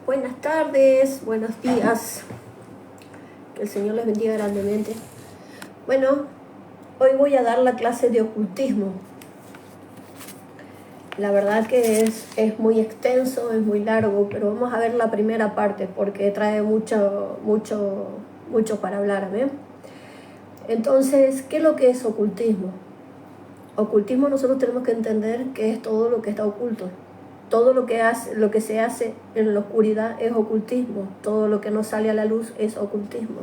Buenas tardes, buenos días. Que el Señor les bendiga grandemente. Bueno, hoy voy a dar la clase de ocultismo. La verdad que es muy extenso, es muy largo, pero vamos a ver la primera parte porque trae mucho para hablar, ¿ven? Entonces, ¿qué es lo que es ocultismo? Ocultismo nosotros tenemos que entender que es todo lo que está oculto. Todo lo que se hace en la oscuridad es ocultismo. Todo lo que no sale a la luz es ocultismo.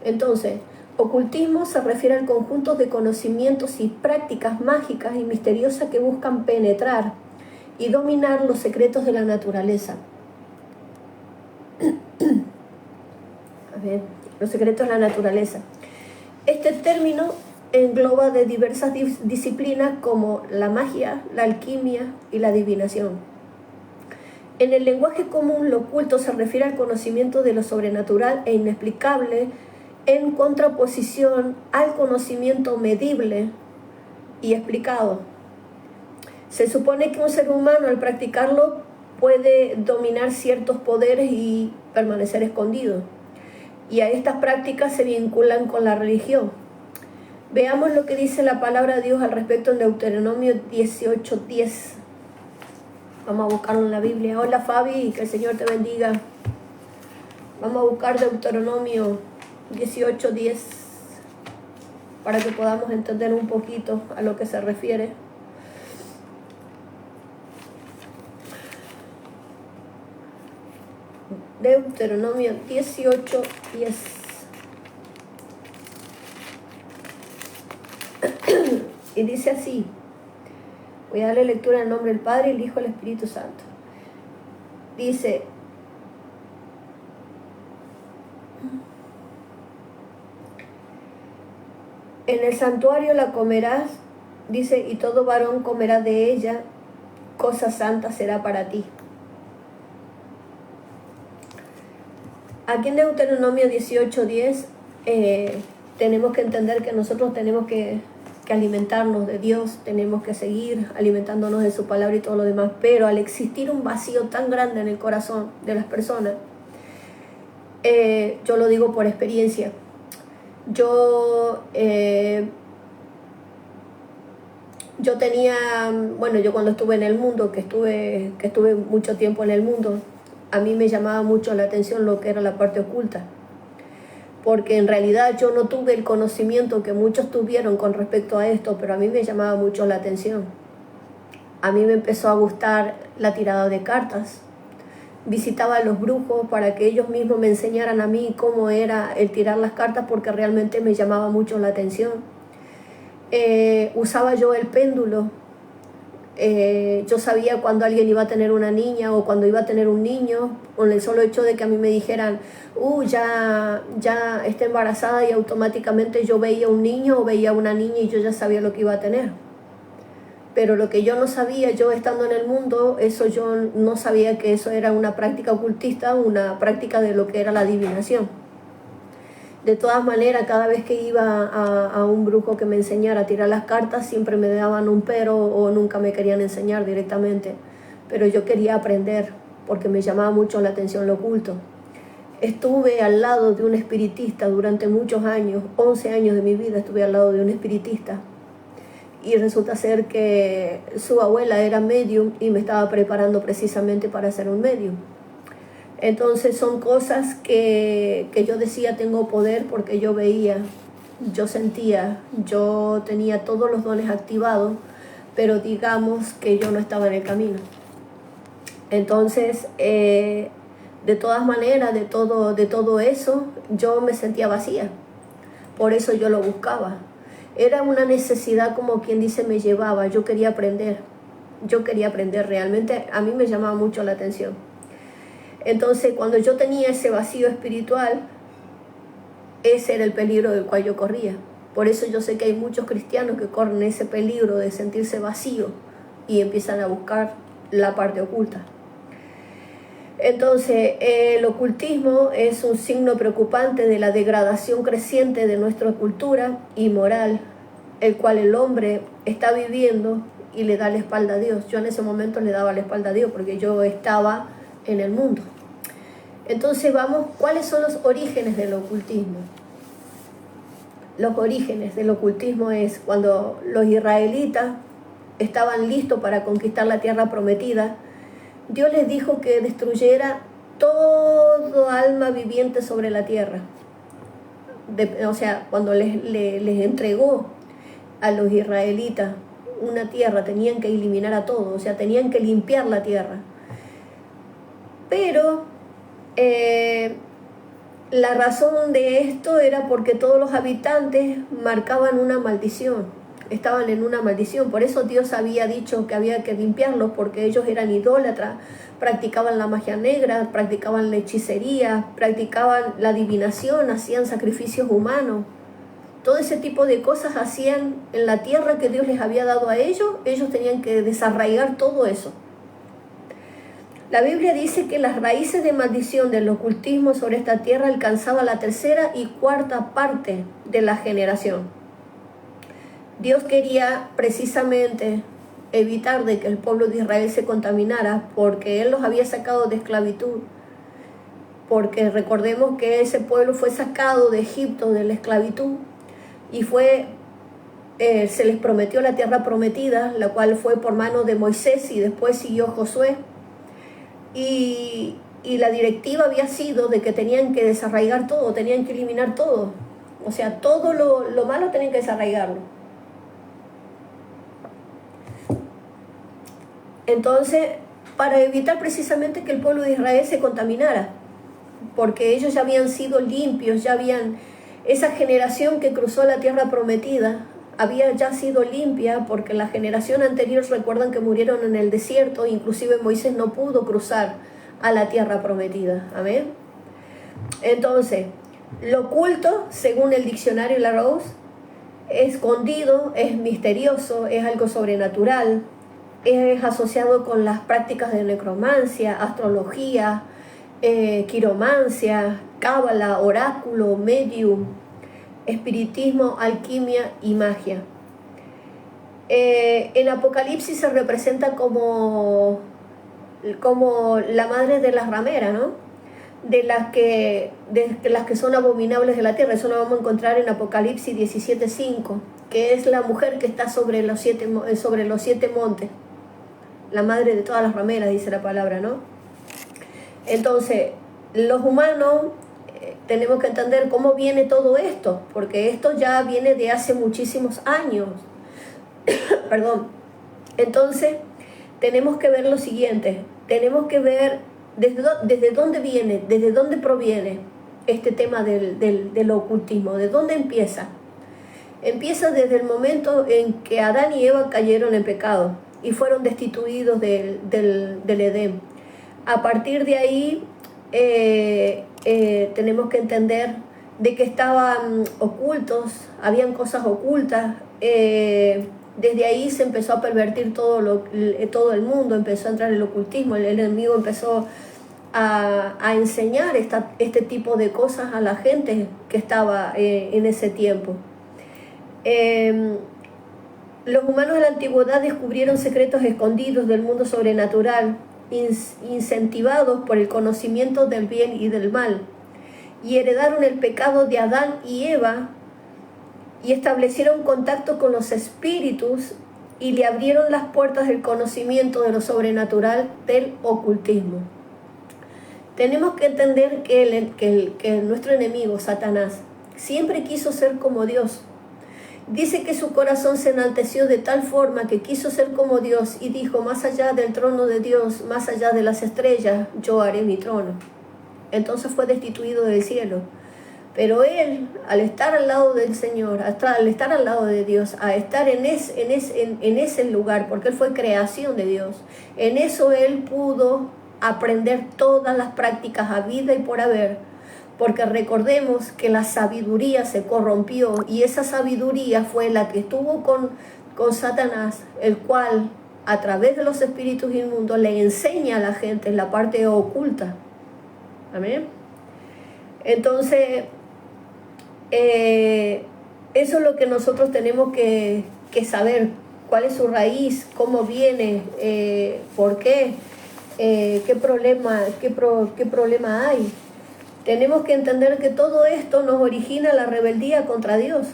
Entonces, ocultismo se refiere al conjunto de conocimientos y prácticas mágicas y misteriosas que buscan penetrar y dominar los secretos de la naturaleza. A ver, los secretos de la naturaleza. Este término engloba de diversas disciplinas como la magia, la alquimia y la adivinación. En el lenguaje común, lo oculto se refiere al conocimiento de lo sobrenatural e inexplicable en contraposición al conocimiento medible y explicado. Se supone que un ser humano al practicarlo puede dominar ciertos poderes y permanecer escondido. Y a estas prácticas se vinculan con la religión. Veamos lo que dice la palabra de Dios al respecto en Deuteronomio 18:10. Vamos a buscarlo en la Biblia. Hola Fabi, que el Señor te bendiga. Vamos a buscar Deuteronomio 18:10 para que podamos entender un poquito a lo que se refiere. Deuteronomio 18:10. Y dice así. Voy a darle lectura en el nombre del Padre, el Hijo y el Espíritu Santo. Dice: en el santuario la comerás, dice, y todo varón comerá de ella, cosa santa será para ti. Aquí en Deuteronomio 18:10 tenemos que entender que nosotros tenemos que alimentarnos de Dios, tenemos que seguir alimentándonos de su palabra y todo lo demás, pero al existir un vacío tan grande en el corazón de las personas, yo lo digo por experiencia, yo tenía, bueno, yo cuando estuve en el mundo, que estuve mucho tiempo en el mundo, a mí me llamaba mucho la atención lo que era la parte oculta, porque en realidad yo no tuve el conocimiento que muchos tuvieron con respecto a esto, pero a mí me llamaba mucho la atención. A mí me empezó a gustar la tirada de cartas. Visitaba a los brujos para que ellos mismos me enseñaran a mí cómo era el tirar las cartas, porque realmente me llamaba mucho la atención. Usaba yo el péndulo. Yo sabía cuando alguien iba a tener una niña o cuando iba a tener un niño, con el solo hecho de que a mí me dijeran, ya está embarazada, y automáticamente yo veía un niño o veía una niña y yo ya sabía lo que iba a tener. Pero lo que yo no sabía, yo estando en el mundo, eso yo no sabía que eso era una práctica ocultista, una práctica de lo que era la adivinación. De todas maneras, cada vez que iba a un brujo que me enseñara a tirar las cartas, siempre me daban un pero o nunca me querían enseñar directamente. Pero yo quería aprender porque me llamaba mucho la atención lo oculto. Estuve al lado de un espiritista durante muchos años, 11 años de mi vida estuve al lado de un espiritista. Y resulta ser que su abuela era medium y me estaba preparando precisamente para ser un medium. Entonces son cosas que yo decía tengo poder porque yo veía, yo sentía, yo tenía todos los dones activados, pero digamos que yo no estaba en el camino. Entonces, de todas maneras, de todo eso, yo me sentía vacía. Por eso yo lo buscaba. Era una necesidad, como quien dice, me llevaba. Yo quería aprender. Realmente a mí me llamaba mucho la atención. Entonces, cuando yo tenía ese vacío espiritual, ese era el peligro del cual yo corría. Por eso yo sé que hay muchos cristianos que corren ese peligro de sentirse vacío y empiezan a buscar la parte oculta. Entonces, el ocultismo es un signo preocupante de la degradación creciente de nuestra cultura y moral, el cual el hombre está viviendo y le da la espalda a Dios. Yo en ese momento le daba la espalda a Dios porque yo estaba en el mundo. Entonces vamos, ¿cuáles son los orígenes del ocultismo? Los orígenes del ocultismo es cuando los israelitas estaban listos para conquistar la tierra prometida, Dios les dijo que destruyera todo alma viviente sobre la tierra. O sea, cuando les entregó a los israelitas una tierra, tenían que eliminar a todos, o sea, tenían que limpiar la tierra. Pero la razón de esto era porque todos los habitantes marcaban una maldición, estaban en una maldición. Por eso Dios había dicho que había que limpiarlos, porque ellos eran idólatras, practicaban la magia negra, practicaban la hechicería, practicaban la adivinación, hacían sacrificios humanos. Todo ese tipo de cosas hacían en la tierra que Dios les había dado a ellos. Ellos tenían que desarraigar todo eso. La Biblia dice que las raíces de maldición del ocultismo sobre esta tierra alcanzaban la tercera y cuarta parte de la generación. Dios quería precisamente evitar de que el pueblo de Israel se contaminara, porque Él los había sacado de esclavitud. Porque recordemos que ese pueblo fue sacado de Egipto, de la esclavitud, y se les prometió la tierra prometida, la cual fue por mano de Moisés y después siguió Josué. Y la directiva había sido de que tenían que desarraigar todo, tenían que eliminar todo. O sea, todo lo malo tenían que desarraigarlo. Entonces, para evitar precisamente que el pueblo de Israel se contaminara, porque ellos ya habían sido limpios, esa generación que cruzó la tierra prometida había ya sido limpia, porque la generación anterior, recuerdan que murieron en el desierto, inclusive Moisés no pudo cruzar a la tierra prometida. Amén. Entonces, lo oculto, según el diccionario Larousse, escondido, es misterioso, es algo sobrenatural, es asociado con las prácticas de necromancia, astrología, quiromancia, cábala, oráculo, medium, espiritismo, alquimia y magia. En Apocalipsis se representa como la madre de las rameras, ¿no? De las que son abominables de la tierra. Eso lo vamos a encontrar en Apocalipsis 17:5, que es la mujer que está sobre los siete montes, la madre de todas las rameras, dice la palabra, ¿no? Entonces, los humanos tenemos que entender cómo viene todo esto, porque esto ya viene de hace muchísimos años. Perdón. Entonces, tenemos que ver lo siguiente, tenemos que ver desde dónde viene, desde dónde proviene este tema del ocultismo, de dónde empieza. Empieza desde el momento en que Adán y Eva cayeron en pecado y fueron destituidos del Edén. A partir de ahí tenemos que entender de que estaban ocultos, habían cosas ocultas. Desde ahí se empezó a pervertir todo el mundo, empezó a entrar el ocultismo, el enemigo empezó a enseñar este tipo de cosas a la gente que estaba en ese tiempo. Los humanos de la antigüedad descubrieron secretos escondidos del mundo sobrenatural, incentivados por el conocimiento del bien y del mal, y heredaron el pecado de Adán y Eva, y establecieron contacto con los espíritus y le abrieron las puertas del conocimiento de lo sobrenatural del ocultismo. Tenemos que entender que nuestro enemigo, Satanás, siempre quiso ser como Dios. Dice que su corazón se enalteció de tal forma que quiso ser como Dios y dijo: más allá del trono de Dios, más allá de las estrellas, yo haré mi trono. Entonces fue destituido del cielo. Pero él, al estar al lado del Señor, al estar al lado de Dios, a estar en ese lugar, porque él fue creación de Dios, en eso él pudo aprender todas las prácticas a vida y por haber, porque recordemos que la sabiduría se corrompió y esa sabiduría fue la que estuvo con Satanás, el cual a través de los espíritus inmundos le enseña a la gente la parte oculta. Amén. Entonces, eso es lo que nosotros tenemos que saber, cuál es su raíz, cómo viene, por qué. qué problema hay. Tenemos que entender que todo esto nos origina la rebeldía contra Dios.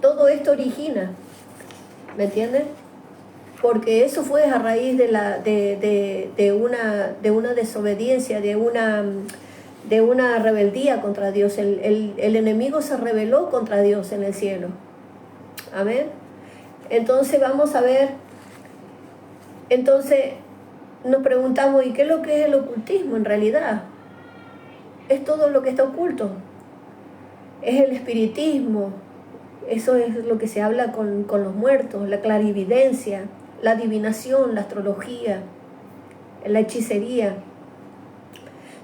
Todo esto origina, ¿me entiendes? Porque eso fue a raíz de una desobediencia, de una rebeldía contra Dios. El enemigo se rebeló contra Dios en el cielo. Amén. Entonces vamos a ver, entonces nos preguntamos, ¿y qué es lo que es el ocultismo en realidad? Es todo lo que está oculto. Es el espiritismo. Eso es lo que se habla con los muertos, la clarividencia, la adivinación, la astrología, la hechicería.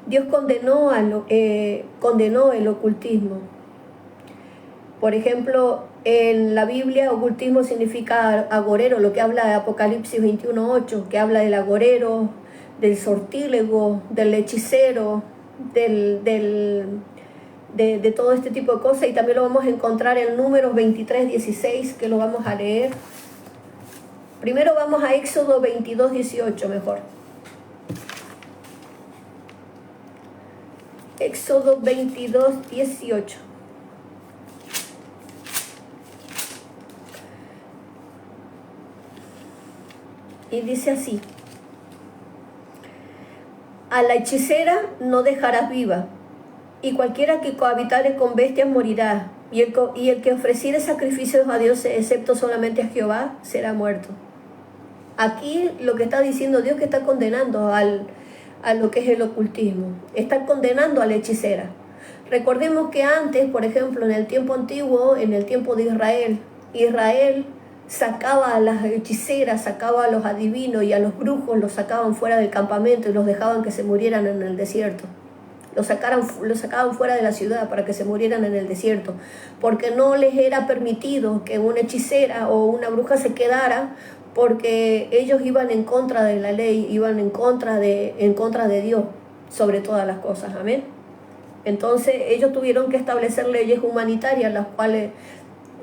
Dios condenó el ocultismo. Por ejemplo, en la Biblia, ocultismo significa agorero, lo que habla de Apocalipsis 21:8, que habla del agorero, del sortílego, del hechicero, de todo este tipo de cosas, y también lo vamos a encontrar en Números 23:16, que lo vamos a leer. Primero vamos a Éxodo 22:18 mejor. Éxodo 22:18. Y dice así: a la hechicera no dejarás viva, y cualquiera que cohabitare con bestias morirá, y el que ofreciere sacrificios a Dios, excepto solamente a Jehová, será muerto. Aquí lo que está diciendo Dios, que está condenando a lo que es el ocultismo, está condenando a la hechicera. Recordemos que antes, por ejemplo, en el tiempo antiguo, en el tiempo de Israel sacaba a las hechiceras, sacaba a los adivinos y a los brujos, los sacaban fuera del campamento y los dejaban que se murieran en el desierto. Los sacaban fuera de la ciudad para que se murieran en el desierto, porque no les era permitido que una hechicera o una bruja se quedara, porque ellos iban en contra de la ley, iban en contra de Dios sobre todas las cosas. Amén. Entonces ellos tuvieron que establecer leyes humanitarias, las cuales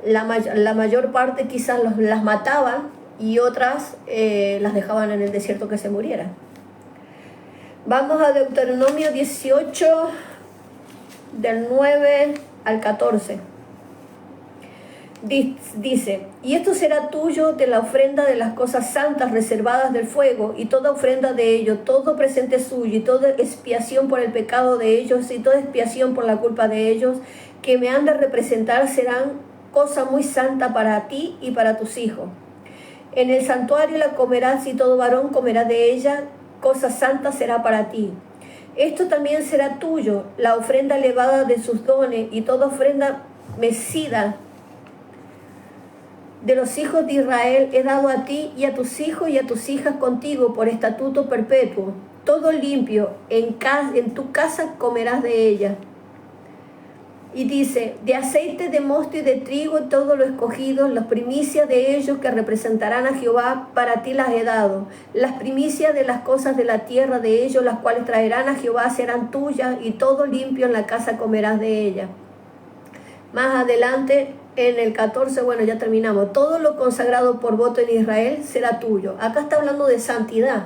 la mayor parte quizás las mataban y otras las dejaban en el desierto que se murieran. Vamos a Deuteronomio 18, del 9 al 14. Dice: y esto será tuyo de la ofrenda de las cosas santas reservadas del fuego, y toda ofrenda de ellos, todo presente suyo, y toda expiación por el pecado de ellos, y toda expiación por la culpa de ellos, que me han de representar, serán cosa muy santa para ti y para tus hijos. En el santuario la comerás, y todo varón comerá de ella, cosa santa será para ti. Esto también será tuyo, la ofrenda elevada de sus dones, y toda ofrenda mecida de los hijos de Israel he dado a ti y a tus hijos y a tus hijas contigo por estatuto perpetuo. Todo limpio, en tu casa comerás de ella. Y dice: de aceite de mosto y de trigo, todo lo escogido, las primicias de ellos que representarán a Jehová, para ti las he dado. Las primicias de las cosas de la tierra de ellos, las cuales traerán a Jehová, serán tuyas, y todo limpio en la casa comerás de ella. Más adelante, en el 14, bueno, ya terminamos. Todo lo consagrado por voto en Israel será tuyo. Acá está hablando de santidad.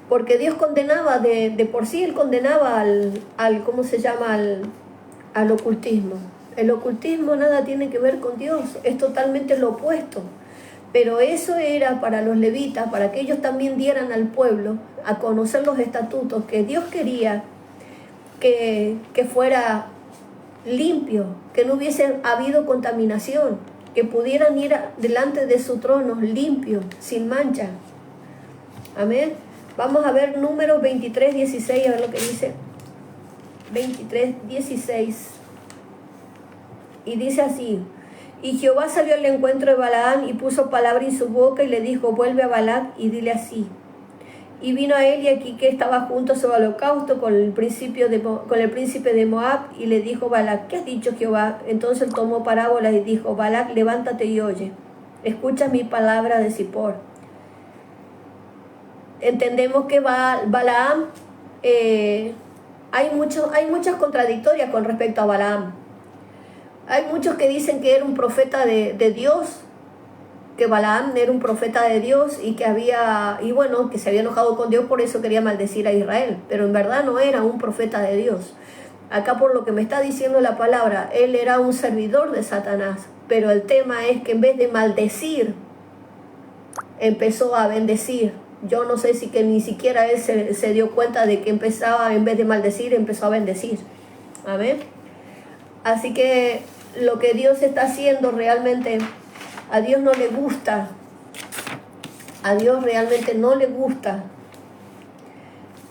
Porque Dios condenaba, de por sí Él condenaba ¿cómo se llama? Al ocultismo. El ocultismo nada tiene que ver con Dios, es totalmente lo opuesto. Pero eso era para los levitas, para que ellos también dieran al pueblo a conocer los estatutos, que Dios quería que fuera limpio, que no hubiese habido contaminación, que pudieran ir delante de su trono limpio, sin mancha. Amén. Vamos a ver Números 23:16, a ver lo que dice. 23:16. Y dice así: y Jehová salió al encuentro de Balaam y puso palabra en su boca y le dijo: vuelve a Balac y dile así. Y vino a él, y aquí que estaba junto a su holocausto con el príncipe de Moab, y le dijo Balac: ¿qué has dicho Jehová? Entonces él tomó parábolas y dijo: Balac, levántate y oye, escucha mi palabra de Zippor. Entendemos que Balaam, hay muchas contradictorias con respecto a Balaam. Hay muchos que dicen que era un profeta de Dios, que Balaam era un profeta de Dios y que que se había enojado con Dios, por eso quería maldecir a Israel, pero en verdad no era un profeta de Dios. Acá por lo que me está diciendo la palabra, él era un servidor de Satanás, pero el tema es que en vez de maldecir, empezó a bendecir. Yo no sé si que ni siquiera él se dio cuenta de que empezaba, en vez de maldecir, empezó a bendecir. Amén. Así que lo que Dios está haciendo realmente, a Dios no le gusta. A Dios realmente no le gusta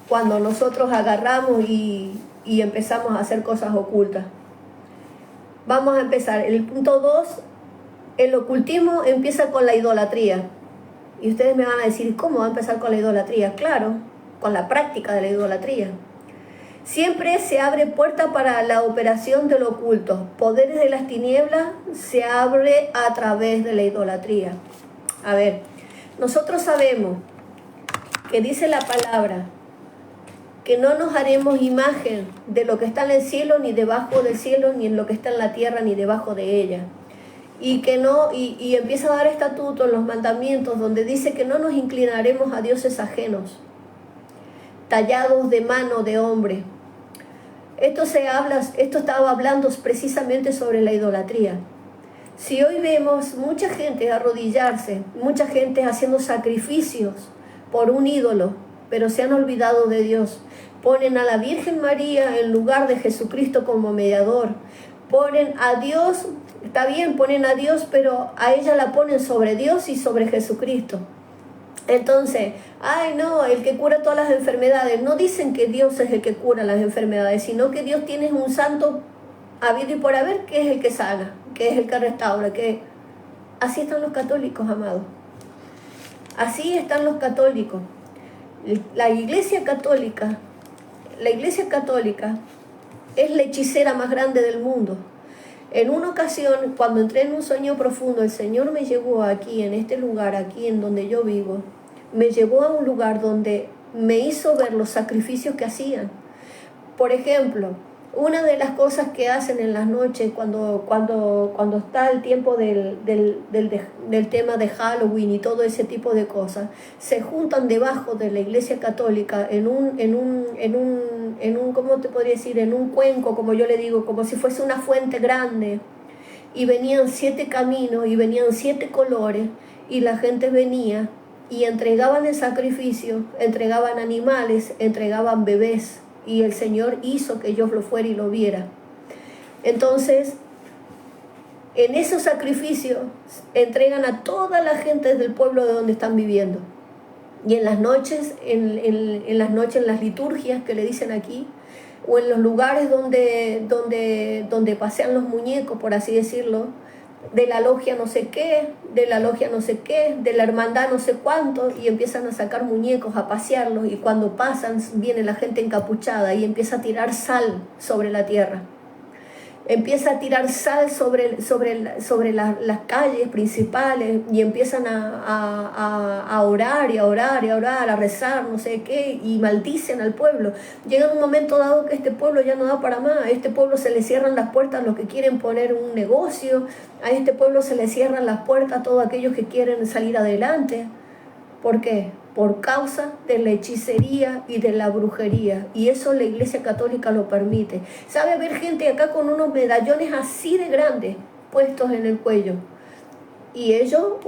cuando nosotros agarramos y empezamos a hacer cosas ocultas. Vamos a empezar. El punto 2, el ocultismo empieza con la idolatría. Y ustedes me van a decir, ¿cómo va a empezar con la idolatría? Claro, con la práctica de la idolatría. Siempre se abre puerta para la operación del oculto. Poderes de las tinieblas se abre a través de la idolatría. A ver, nosotros sabemos que dice la palabra que no nos haremos imagen de lo que está en el cielo, ni debajo del cielo, ni en lo que está en la tierra, ni debajo de ella. Y que no, y empieza a dar estatutos en los mandamientos donde dice que no nos inclinaremos a dioses ajenos, tallados de mano de hombre. Esto estaba hablando precisamente sobre la idolatría. Si hoy vemos mucha gente arrodillarse, mucha gente haciendo sacrificios por un ídolo, pero se han olvidado de Dios. Ponen a la Virgen María en lugar de Jesucristo como mediador. Ponen a Dios, está bien, ponen a Dios, pero a ella la ponen sobre Dios y sobre Jesucristo. Entonces, ay no, el que cura todas las enfermedades. No dicen que Dios es el que cura las enfermedades, sino que Dios tiene un santo habido y por haber, que es el que sana, que es el que restaura, que así están los católicos, amados. Así están los católicos. La iglesia católica es la hechicera más grande del mundo. En una ocasión, cuando entré en un sueño profundo, el Señor me llevó aquí, en este lugar, aquí en donde yo vivo, me llevó a un lugar donde me hizo ver los sacrificios que hacían. Por ejemplo, una de las cosas que hacen en las noches, cuando está el tiempo del tema de Halloween y todo ese tipo de cosas, se juntan debajo de la iglesia católica en un ¿cómo te podría decir? En un cuenco, como yo le digo, como si fuese una fuente grande, y venían 7 caminos y venían 7 colores, y la gente venía y entregaban el sacrificio, entregaban animales, entregaban bebés, y el Señor hizo que yo lo fuera y lo viera. Entonces, en esos sacrificios entregan a toda la gente del pueblo de donde están viviendo. Y en las noches, en las liturgias que le dicen aquí, o en los lugares donde pasean los muñecos, por así decirlo, de la logia no sé qué, de la logia no sé qué, de la hermandad no sé cuánto, y empiezan a sacar muñecos, a pasearlos, y cuando pasan viene la gente encapuchada y empieza a tirar sal sobre la tierra. Empieza a tirar sal sobre las calles principales, y empiezan a orar y a orar y a orar, a rezar, no sé qué, y maldicen al pueblo. Llega un momento dado que este pueblo ya no da para más. A este pueblo se le cierran las puertas a los que quieren poner un negocio, a este pueblo se le cierran las puertas a todos aquellos que quieren salir adelante. ¿Por qué? Por causa de la hechicería y de la brujería. Y eso la Iglesia Católica lo permite. ¿Sabe haber gente acá con unos medallones así de grandes puestos en el cuello? Y ellos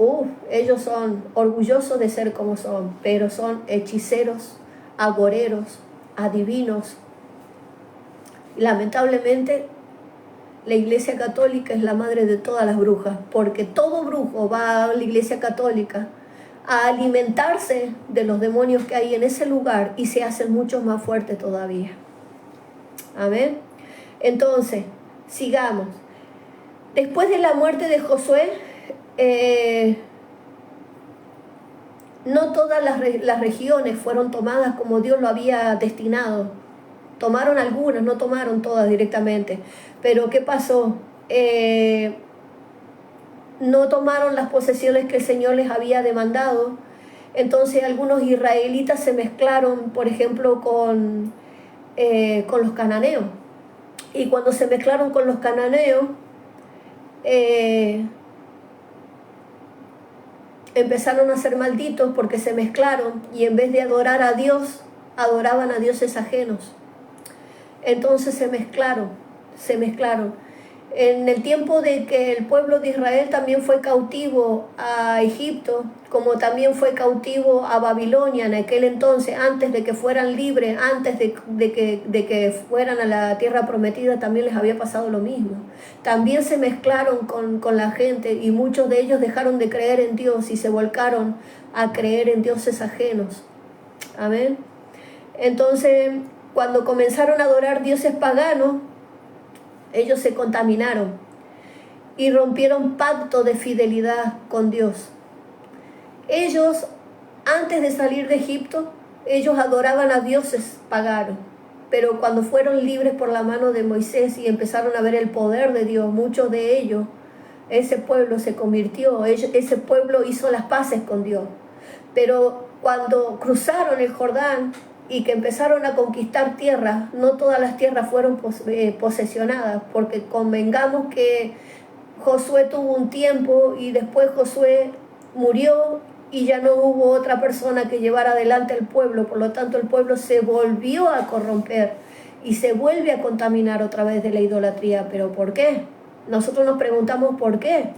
son orgullosos de ser como son, pero son hechiceros, agoreros, adivinos. Lamentablemente, la Iglesia Católica es la madre de todas las brujas, porque todo brujo va a la Iglesia Católica a alimentarse de los demonios que hay en ese lugar y se hacen mucho más fuertes todavía. Amén. Entonces, sigamos. Después de la muerte de Josué, no todas las regiones fueron tomadas como Dios lo había destinado. Tomaron algunas, no tomaron todas directamente. Pero ¿qué pasó? No tomaron las posesiones que el Señor les había demandado. Entonces algunos israelitas se mezclaron, por ejemplo, con los cananeos. Y cuando se mezclaron con los cananeos, empezaron a ser malditos porque se mezclaron y en vez de adorar a Dios, adoraban a dioses ajenos. Entonces se mezclaron. En el tiempo de que el pueblo de Israel también fue cautivo a Egipto, como también fue cautivo a Babilonia en aquel entonces, antes de que fueran libres, antes de que fueran a la tierra prometida, también les había pasado lo mismo. También se mezclaron con la gente y muchos de ellos dejaron de creer en Dios y se volcaron a creer en dioses ajenos. Amén. Entonces, cuando comenzaron a adorar dioses paganos, ellos se contaminaron y rompieron pacto de fidelidad con Dios. Ellos, antes de salir de Egipto, ellos adoraban a dioses paganos, pero cuando fueron libres por la mano de Moisés y empezaron a ver el poder de Dios, muchos de ellos, ese pueblo se convirtió, ese pueblo hizo las paces con Dios. Pero cuando cruzaron el Jordán y que empezaron a conquistar tierras, no todas las tierras fueron posesionadas, porque convengamos que Josué tuvo un tiempo y después Josué murió y ya no hubo otra persona que llevara adelante el pueblo, por lo tanto el pueblo se volvió a corromper y se vuelve a contaminar otra vez de la idolatría. ¿Pero por qué? Nosotros nos preguntamos por qué.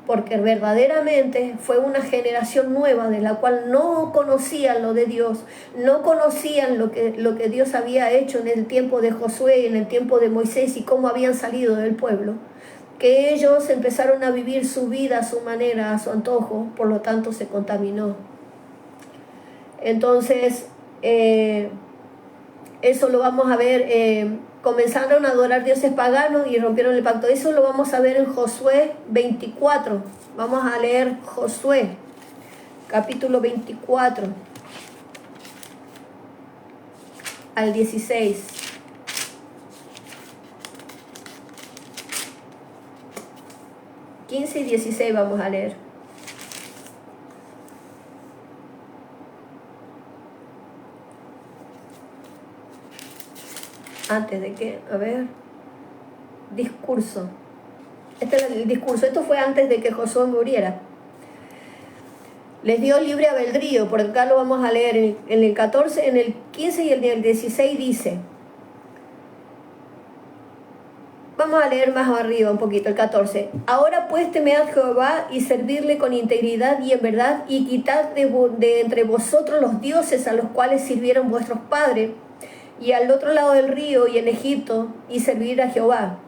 Porque verdaderamente fue una generación nueva de la cual no conocían lo de Dios, no conocían lo que Dios había hecho en el tiempo de Josué y en el tiempo de Moisés y cómo habían salido del pueblo, que ellos empezaron a vivir su vida a su manera, a su antojo, por lo tanto se contaminó. Entonces, eso lo vamos a ver, comenzaron a adorar dioses paganos y rompieron el pacto. Eso lo vamos a ver en Josué 24. Vamos a leer Josué, capítulo 24, al 16. Y 16 vamos a leer. Antes de que, a ver, discurso. Este era el discurso. Esto fue antes de que Josué muriera. Les dio libre albedrío, por acá lo vamos a leer en el 14, en el 15 y en el 16 dice. Vamos a leer más arriba un poquito, el 14. Ahora pues temed a Jehová y servirle con integridad y en verdad, y quitad de entre vosotros los dioses a los cuales sirvieron vuestros padres, y al otro lado del río y en Egipto, y servir a Jehová.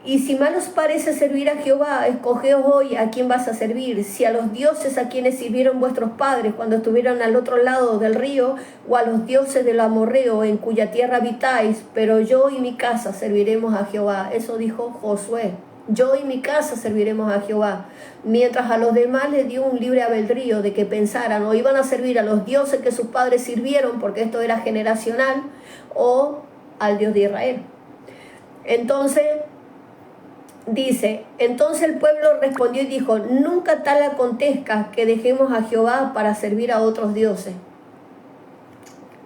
Y si mal os parece servir a Jehová, escogeos hoy a quién vas a servir, si a los dioses a quienes sirvieron vuestros padres cuando estuvieron al otro lado del río, o a los dioses del amorreo en cuya tierra habitáis, pero yo y mi casa serviremos a Jehová. Eso dijo Josué. Yo y mi casa serviremos a Jehová. Mientras a los demás les dio un libre albedrío de que pensaran o iban a servir a los dioses que sus padres sirvieron, porque esto era generacional, o al Dios de Israel. Entonces, dice, entonces el pueblo respondió y dijo, nunca tal acontezca que dejemos a Jehová para servir a otros dioses.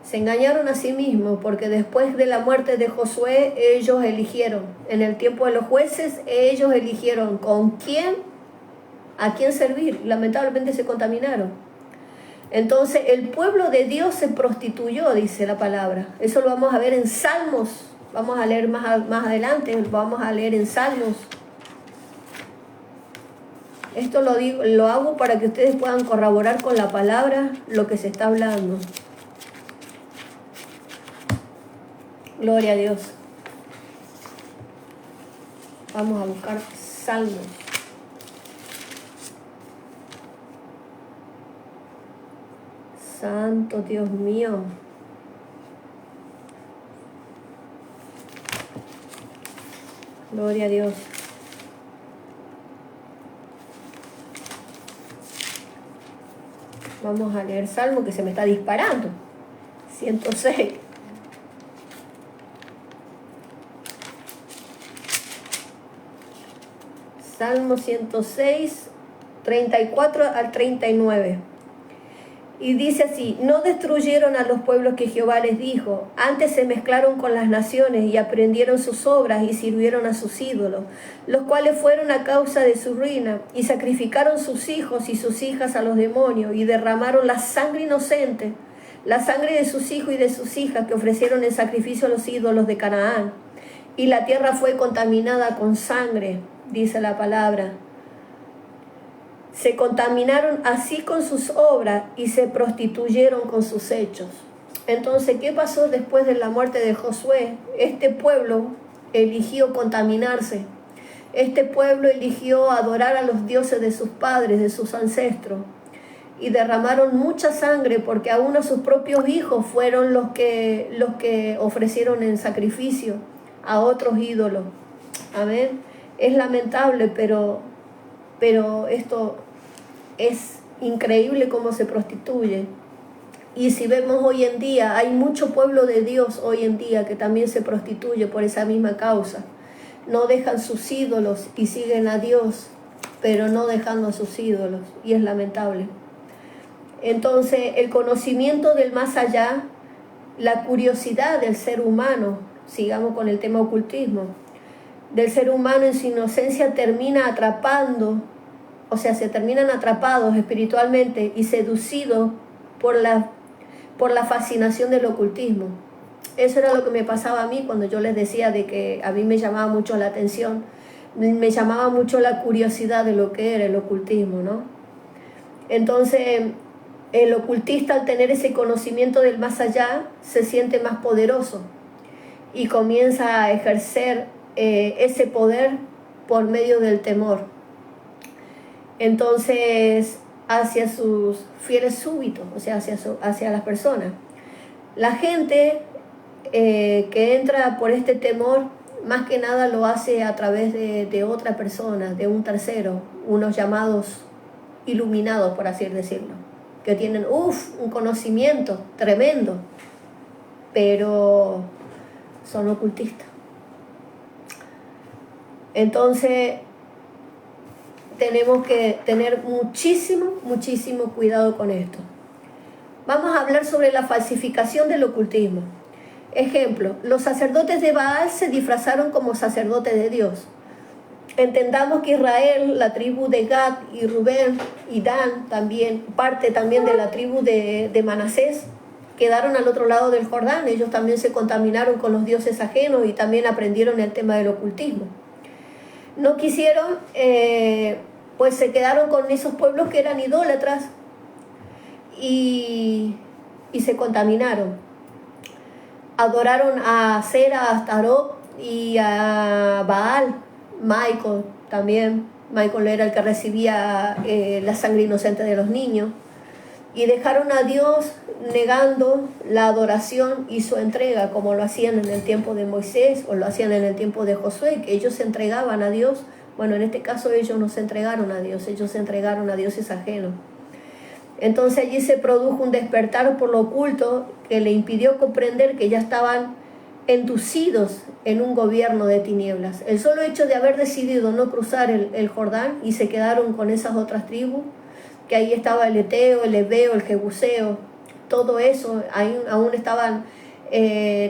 Se engañaron a sí mismos porque después de la muerte de Josué ellos eligieron, en el tiempo de los jueces ellos eligieron con quién, a quién servir. Lamentablemente se contaminaron. Entonces el pueblo de Dios se prostituyó, dice la palabra. Eso lo vamos a ver en Salmos. Vamos a leer más adelante, vamos a leer en Salmos. Esto lo hago para que ustedes puedan corroborar con la palabra lo que se está hablando. Gloria a Dios. Vamos a buscar Salmos. Santo Dios mío. Gloria a Dios. Vamos a leer Salmo que se me está disparando. 106. Salmo 106, 34 al 39. Y dice así: no destruyeron a los pueblos que Jehová les dijo, antes se mezclaron con las naciones y aprendieron sus obras y sirvieron a sus ídolos, los cuales fueron a causa de su ruina, y sacrificaron sus hijos y sus hijas a los demonios, y derramaron la sangre inocente, la sangre de sus hijos y de sus hijas, que ofrecieron en sacrificio a los ídolos de Canaán. Y la tierra fue contaminada con sangre, dice la palabra. Se contaminaron así con sus obras y se prostituyeron con sus hechos. Entonces, ¿qué pasó después de la muerte de Josué? Este pueblo eligió contaminarse. Este pueblo eligió adorar a los dioses de sus padres, de sus ancestros. Y derramaron mucha sangre, porque aún a sus propios hijos fueron los que ofrecieron en sacrificio a otros ídolos. Amén. Es lamentable, pero esto es increíble cómo se prostituye. Y si vemos hoy en día, hay mucho pueblo de Dios hoy en día que también se prostituye por esa misma causa. No dejan sus ídolos y siguen a Dios, pero no dejando a sus ídolos, y es lamentable. Entonces, el conocimiento del más allá, la curiosidad del ser humano, sigamos con el tema ocultismo, del ser humano en su inocencia termina atrapando, o sea, se terminan atrapados espiritualmente y seducidos por la fascinación del ocultismo. Eso era lo que me pasaba a mí cuando yo les decía de que a mí me llamaba mucho la atención, me llamaba mucho la curiosidad de lo que era el ocultismo, ¿no? Entonces, el ocultista, al tener ese conocimiento del más allá, se siente más poderoso y comienza a ejercer ese poder por medio del temor. Entonces, hacia sus fieles súbditos, o sea, hacia las personas. La gente que entra por este temor, más que nada lo hace a través de otra persona, de un tercero, unos llamados iluminados, por así decirlo, que tienen un conocimiento tremendo, pero son ocultistas. Entonces, tenemos que tener muchísimo cuidado con esto. Vamos a hablar sobre la falsificación del ocultismo. Ejemplo, los sacerdotes de Baal se disfrazaron como sacerdotes de Dios. Entendamos que Israel, la tribu de Gad y Rubén y Dan, también parte también de la tribu de Manasés, quedaron al otro lado del Jordán. Ellos también se contaminaron con los dioses ajenos y también aprendieron el tema del ocultismo. No quisieron, pues se quedaron con esos pueblos que eran idólatras y se contaminaron. Adoraron a Sera, a Astarot y a Baal. Michael también. Michael era el que recibía la sangre inocente de los niños. Y dejaron a Dios negando la adoración y su entrega, como lo hacían en el tiempo de Moisés o lo hacían en el tiempo de Josué, que ellos se entregaban a Dios. Bueno, en este caso ellos no se entregaron a Dios, ellos se entregaron a dioses ajenos. Entonces allí se produjo un despertar por lo oculto que le impidió comprender que ya estaban inducidos en un gobierno de tinieblas. El solo hecho de haber decidido no cruzar el Jordán y se quedaron con esas otras tribus, que ahí estaba el Eteo, el Ebeo, el Jebuseo, todo eso, ahí aún estaban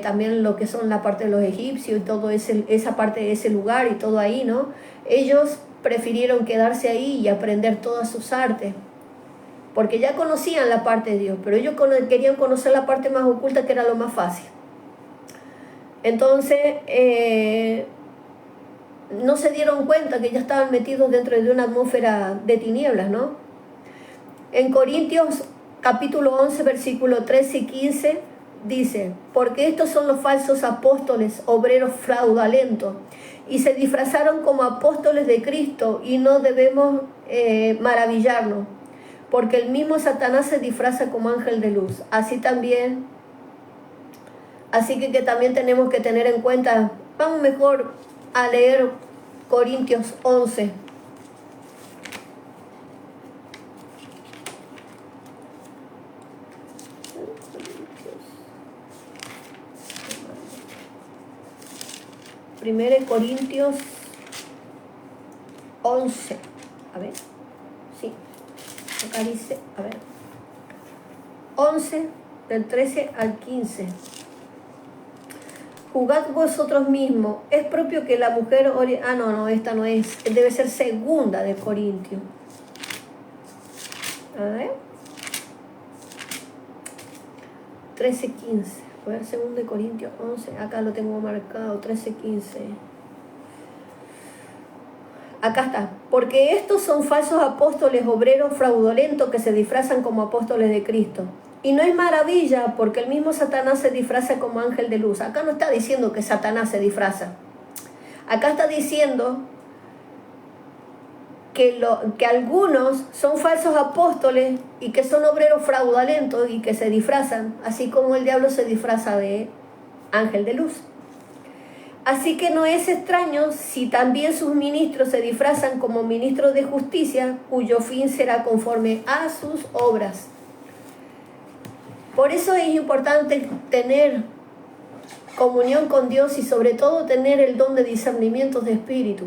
también lo que son la parte de los egipcios y todo esa parte de ese lugar y todo ahí, ¿no? Ellos prefirieron quedarse ahí y aprender todas sus artes, porque ya conocían la parte de Dios, pero ellos querían conocer la parte más oculta, que era lo más fácil. Entonces, no se dieron cuenta que ya estaban metidos dentro de una atmósfera de tinieblas, ¿no? En Corintios capítulo 11, versículo 13 y 15, dice: porque estos son los falsos apóstoles, obreros fraudulentos, y se disfrazaron como apóstoles de Cristo, y no debemos maravillarnos, porque el mismo Satanás se disfraza como ángel de luz. Así que también tenemos que tener en cuenta. Vamos mejor a leer Corintios 11. Primero Corintios 11. A ver. Sí. Acá dice, a ver. 11, del 13 al 15. Juzgad vosotros mismos. Es propio que la mujer ore... Ah, no, esta no es. Debe ser segunda de Corintios. A ver. 13, 15. Voy a ver, segunda de Corintios 11. Acá lo tengo marcado. 13, 15. Acá está. Porque estos son falsos apóstoles, obreros fraudulentos que se disfrazan como apóstoles de Cristo. Y no es maravilla, porque el mismo Satanás se disfraza como ángel de luz. Acá no está diciendo que Satanás se disfraza. Acá está diciendo que algunos son falsos apóstoles y que son obreros fraudulentos y que se disfrazan, así como el diablo se disfraza de ángel de luz. Así que no es extraño si también sus ministros se disfrazan como ministros de justicia, cuyo fin será conforme a sus obras. Por eso es importante tener comunión con Dios y sobre todo tener el don de discernimiento de espíritu.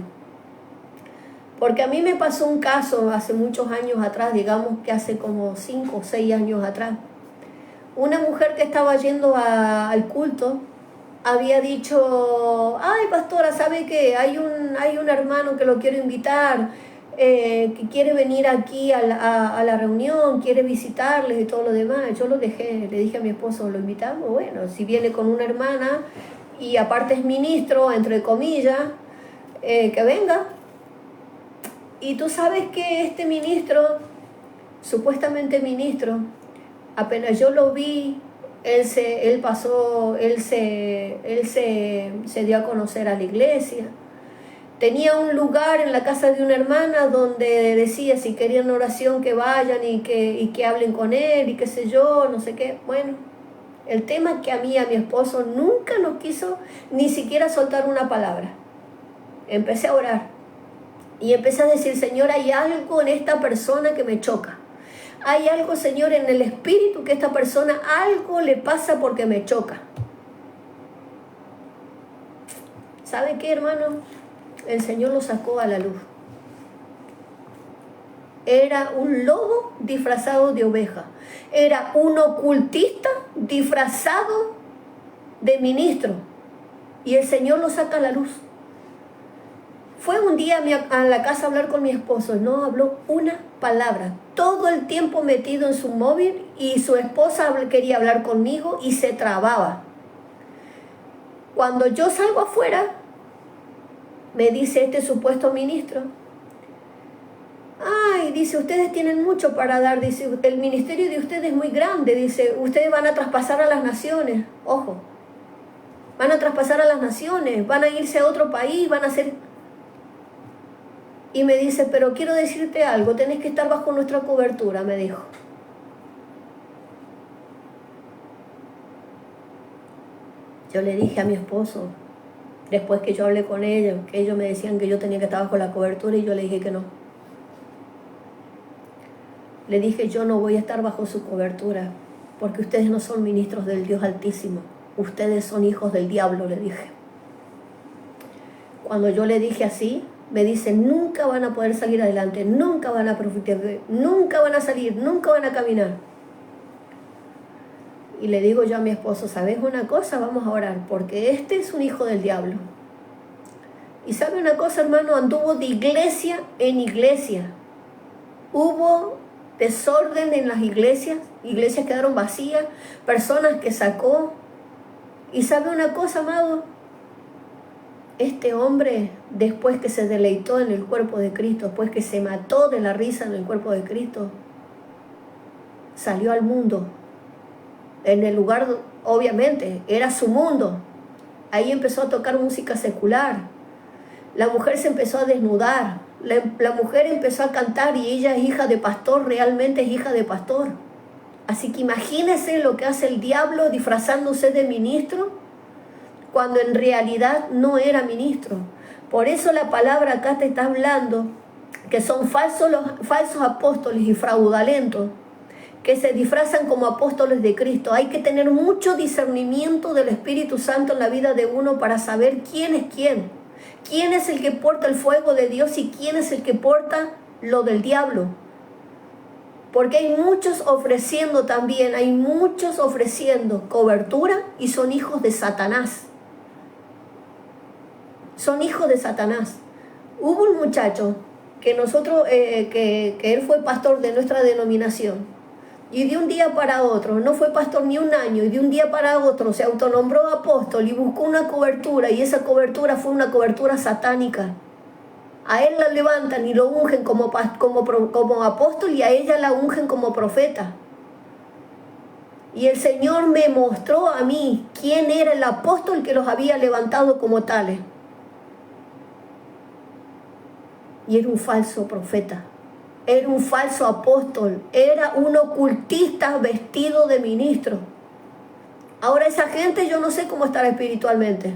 Porque a mí me pasó un caso hace muchos años atrás, digamos que hace como 5 o 6 años atrás. Una mujer que estaba yendo al culto había dicho: ay, pastora, ¿sabe qué? Hay un hermano que lo quiero invitar, que quiere venir aquí a la reunión, quiere visitarles y todo lo demás. Yo lo dejé, le dije a mi esposo: ¿lo invitamos? Bueno, si viene con una hermana y aparte es ministro, entre comillas, que venga. Y tú sabes que este ministro, supuestamente ministro, apenas yo lo vi, él se dio a conocer a la iglesia. Tenía un lugar en la casa de una hermana donde decía si querían oración que vayan y que hablen con él y qué sé yo, no sé qué. Bueno, el tema es que a mi esposo nunca nos quiso ni siquiera soltar una palabra. Empecé a orar y empecé a decir: Señor, hay algo en esta persona que me choca. Hay algo, Señor, en el espíritu que esta persona, algo le pasa porque me choca. ¿Sabe qué, hermano? El Señor lo sacó a la luz. Era un lobo disfrazado de oveja. Era un ocultista disfrazado de ministro. Y el Señor lo saca a la luz. Fue un día a la casa a hablar con mi esposo. No habló una palabra. Todo el tiempo metido en su móvil, y su esposa quería hablar conmigo y se trababa. Cuando yo salgo afuera, me dice este supuesto ministro: ay, dice, ustedes tienen mucho para dar, dice, el ministerio de ustedes es muy grande, dice, ustedes van a traspasar a las naciones. Ojo, van a traspasar a las naciones, van a irse a otro país, van a hacer... Y me dice: pero quiero decirte algo, tenés que estar bajo nuestra cobertura, me dijo. Yo le dije a mi esposo, después que yo hablé con ellos, que ellos me decían que yo tenía que estar bajo la cobertura, y yo le dije que no. Le dije: yo no voy a estar bajo su cobertura, porque ustedes no son ministros del Dios Altísimo, ustedes son hijos del diablo, le dije. Cuando yo le dije así, me dice: nunca van a poder salir adelante, nunca van a profetizar, nunca van a salir, nunca van a caminar. Y le digo yo a mi esposo: ¿sabes una cosa? Vamos a orar, porque este es un hijo del diablo. Y ¿sabe una cosa, hermano? Anduvo de iglesia en iglesia. Hubo desorden en las iglesias quedaron vacías, personas que sacó. Y ¿sabe una cosa, amado? Este hombre, después que se deleitó en el cuerpo de Cristo, después que se mató de la risa en el cuerpo de Cristo, salió al mundo. En el lugar, obviamente, era su mundo. Ahí empezó a tocar música secular. La mujer se empezó a desnudar. La mujer empezó a cantar, y ella es hija de pastor, realmente es hija de pastor. Así que imagínense lo que hace el diablo disfrazándose de ministro, cuando en realidad no era ministro. Por eso la palabra acá te está hablando que son falsos apóstoles y fraudulentos, que se disfrazan como apóstoles de Cristo. Hay que tener mucho discernimiento del Espíritu Santo en la vida de uno para saber quién es quién. Quién es el que porta el fuego de Dios y quién es el que porta lo del diablo. Porque hay muchos ofreciendo también, hay muchos ofreciendo cobertura y son hijos de Satanás. Son hijos de Satanás. Hubo un muchacho que nosotros, que él fue pastor de nuestra denominación, y de un día para otro, no fue pastor ni un año, y de un día para otro se autonombró apóstol y buscó una cobertura, y esa cobertura fue una cobertura satánica. A él la levantan y lo ungen como apóstol, y a ella la ungen como profeta. Y el Señor me mostró a mí quién era el apóstol que los había levantado como tales. Y era un falso profeta, era un falso apóstol, era un ocultista vestido de ministro. Ahora esa gente, yo no sé cómo estará espiritualmente,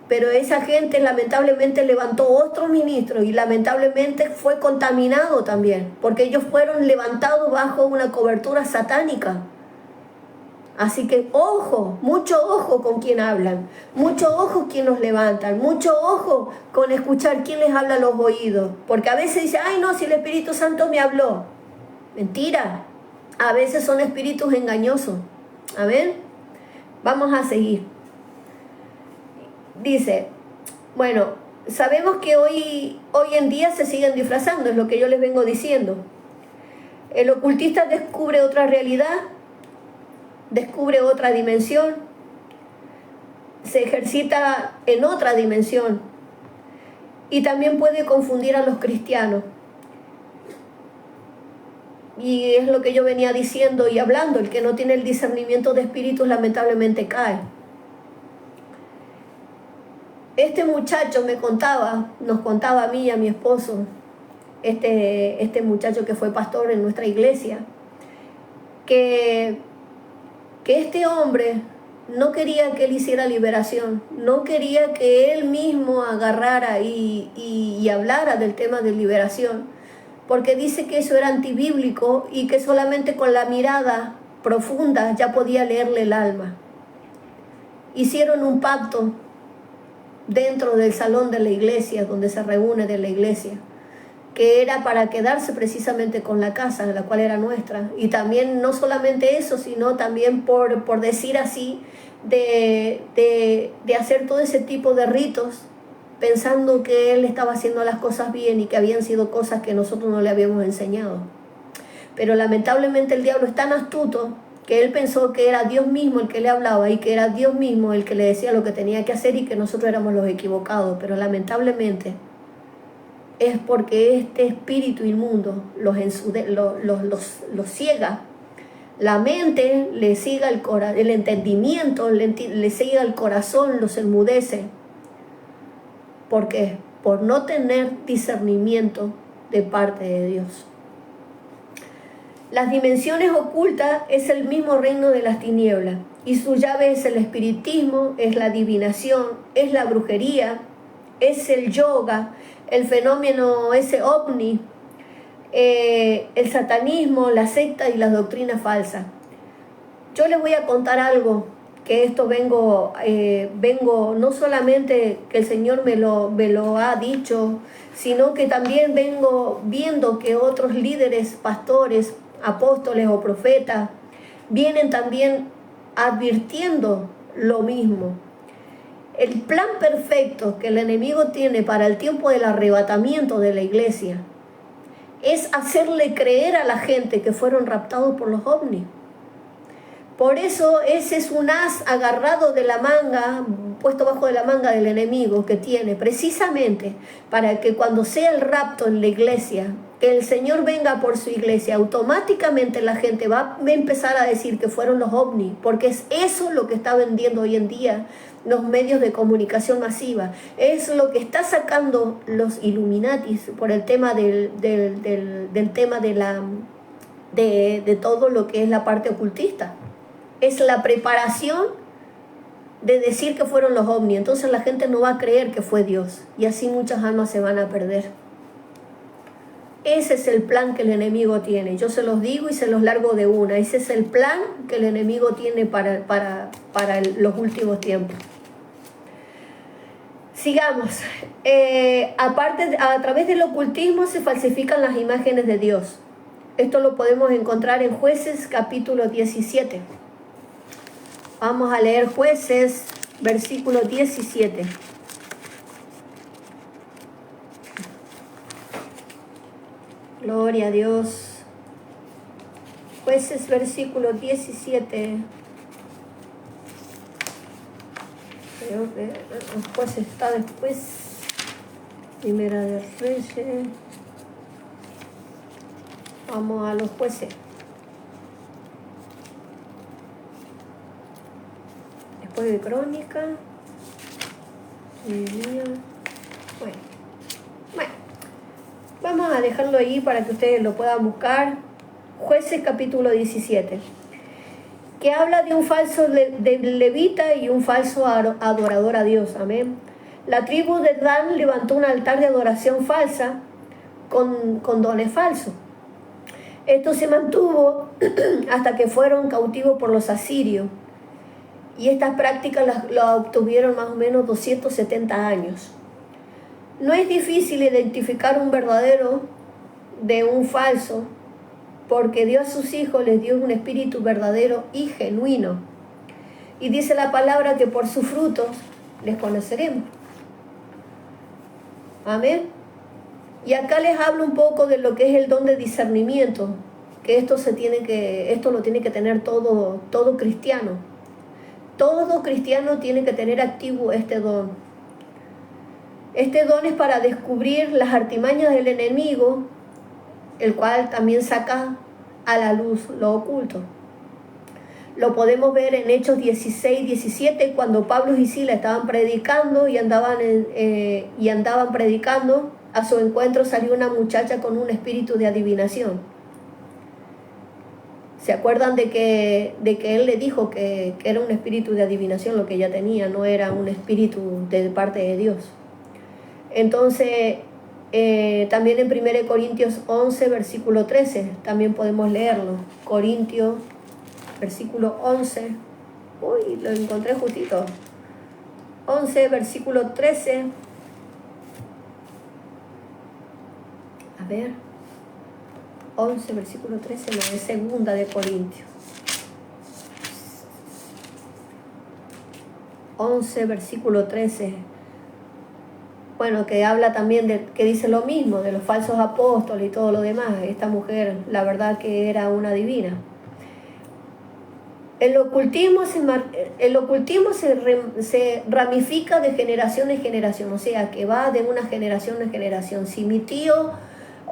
pero esa gente lamentablemente levantó otro ministro y lamentablemente fue contaminado también, porque ellos fueron levantados bajo una cobertura satánica. Así que ojo, mucho ojo con quien hablan, mucho ojo quien los levantan, mucho ojo con escuchar quién les habla a los oídos, porque a veces dice, ay no, si el Espíritu Santo me habló. Mentira, a veces son espíritus engañosos. Amén. Vamos a seguir. Dice, bueno, sabemos que hoy en día se siguen disfrazando, es lo que yo les vengo diciendo. El ocultista descubre otra realidad, descubre otra dimensión, se ejercita en otra dimensión y también puede confundir a los cristianos. Y es lo que yo venía diciendo y hablando, el que no tiene el discernimiento de espíritus lamentablemente cae. Este muchacho nos contaba a mí y a mi esposo, este muchacho que fue pastor en nuestra iglesia, que este hombre no quería que él hiciera liberación, no quería que él mismo agarrara y hablara del tema de liberación, porque dice que eso era antibíblico y que solamente con la mirada profunda ya podía leerle el alma. Hicieron un pacto dentro del salón de la iglesia, donde se reúne de la iglesia, que era para quedarse precisamente con la casa, la cual era nuestra. Y también no solamente eso, sino también por decir así, de hacer todo ese tipo de ritos, pensando que él estaba haciendo las cosas bien y que habían sido cosas que nosotros no le habíamos enseñado. Pero lamentablemente el diablo es tan astuto que él pensó que era Dios mismo el que le hablaba y que era Dios mismo el que le decía lo que tenía que hacer y que nosotros éramos los equivocados. Pero lamentablemente es porque este espíritu inmundo los ciega. La mente le ciega el entendimiento, le ciega el corazón, los enmudece. ¿Por qué? Por no tener discernimiento de parte de Dios. Las dimensiones ocultas es el mismo reino de las tinieblas y su llave es el espiritismo, es la adivinación, es la brujería, es el yoga, el fenómeno ese ovni, el satanismo, la secta y las doctrinas falsas. Yo les voy a contar algo, que esto vengo no solamente que el Señor me lo ha dicho, sino que también vengo viendo que otros líderes, pastores, apóstoles o profetas vienen también advirtiendo lo mismo. El plan perfecto que el enemigo tiene para el tiempo del arrebatamiento de la iglesia es hacerle creer a la gente que fueron raptados por los ovnis. Por eso ese es un as agarrado de la manga, puesto bajo de la manga del enemigo que tiene, precisamente para que cuando sea el rapto en la iglesia, que el Señor venga por su iglesia, automáticamente la gente va a empezar a decir que fueron los ovnis, porque es eso lo que está vendiendo hoy en día los medios de comunicación masiva. Es lo que está sacando los Illuminatis por el tema del tema de todo lo que es la parte ocultista. Es la preparación de decir que fueron los ovnis. Entonces la gente no va a creer que fue Dios. Y así muchas almas se van a perder. Ese es el plan que el enemigo tiene. Yo se los digo y se los largo de una. Ese es el plan que el enemigo tiene para los últimos tiempos. Sigamos. Aparte, a través del ocultismo se falsifican las imágenes de Dios. Esto lo podemos encontrar en Jueces capítulo 17. Vamos a leer Jueces, versículo 17. Gloria a Dios. Jueces, versículo 17. Creo que los Jueces está después. Primera de Reyes. Vamos a los Jueces. Después de Crónica. Bueno. Vamos a dejarlo ahí para que ustedes lo puedan buscar. Jueces capítulo 17. Que habla de un falso levita y un falso adorador a Dios. Amén. La tribu de Dan levantó un altar de adoración falsa con dones falsos. Esto se mantuvo hasta que fueron cautivos por los asirios. Y estas prácticas las obtuvieron más o menos 270 años. No es difícil identificar un verdadero de un falso, porque Dios a sus hijos les dio un espíritu verdadero y genuino. Y dice la palabra que por sus frutos les conoceremos. Amén. Y acá les hablo un poco de lo que es el don de discernimiento, que esto lo tiene que tener todo cristiano. Todo cristiano tiene que tener activo este don. Este don es para descubrir las artimañas del enemigo, el cual también saca a la luz lo oculto. Lo podemos ver en Hechos 16, 17, cuando Pablo y Silas estaban predicando y andaban predicando. A su encuentro salió una muchacha con un espíritu de adivinación. ¿Se acuerdan de que él le dijo que era un espíritu de adivinación lo que ella tenía? No era un espíritu de parte de Dios. Entonces, también en 1 Corintios 11, versículo 13, también podemos leerlo. Corintios, versículo 11. Uy, lo encontré justito. 11, versículo 13. A ver. 11, versículo 13, no, es segunda de Corintios. 11, versículo 13. Bueno, que habla también que dice lo mismo, de los falsos apóstoles y todo lo demás. Esta mujer, la verdad que era una divina. El ocultismo se ramifica de generación en generación, o sea, que va de una generación en generación. Si mi tío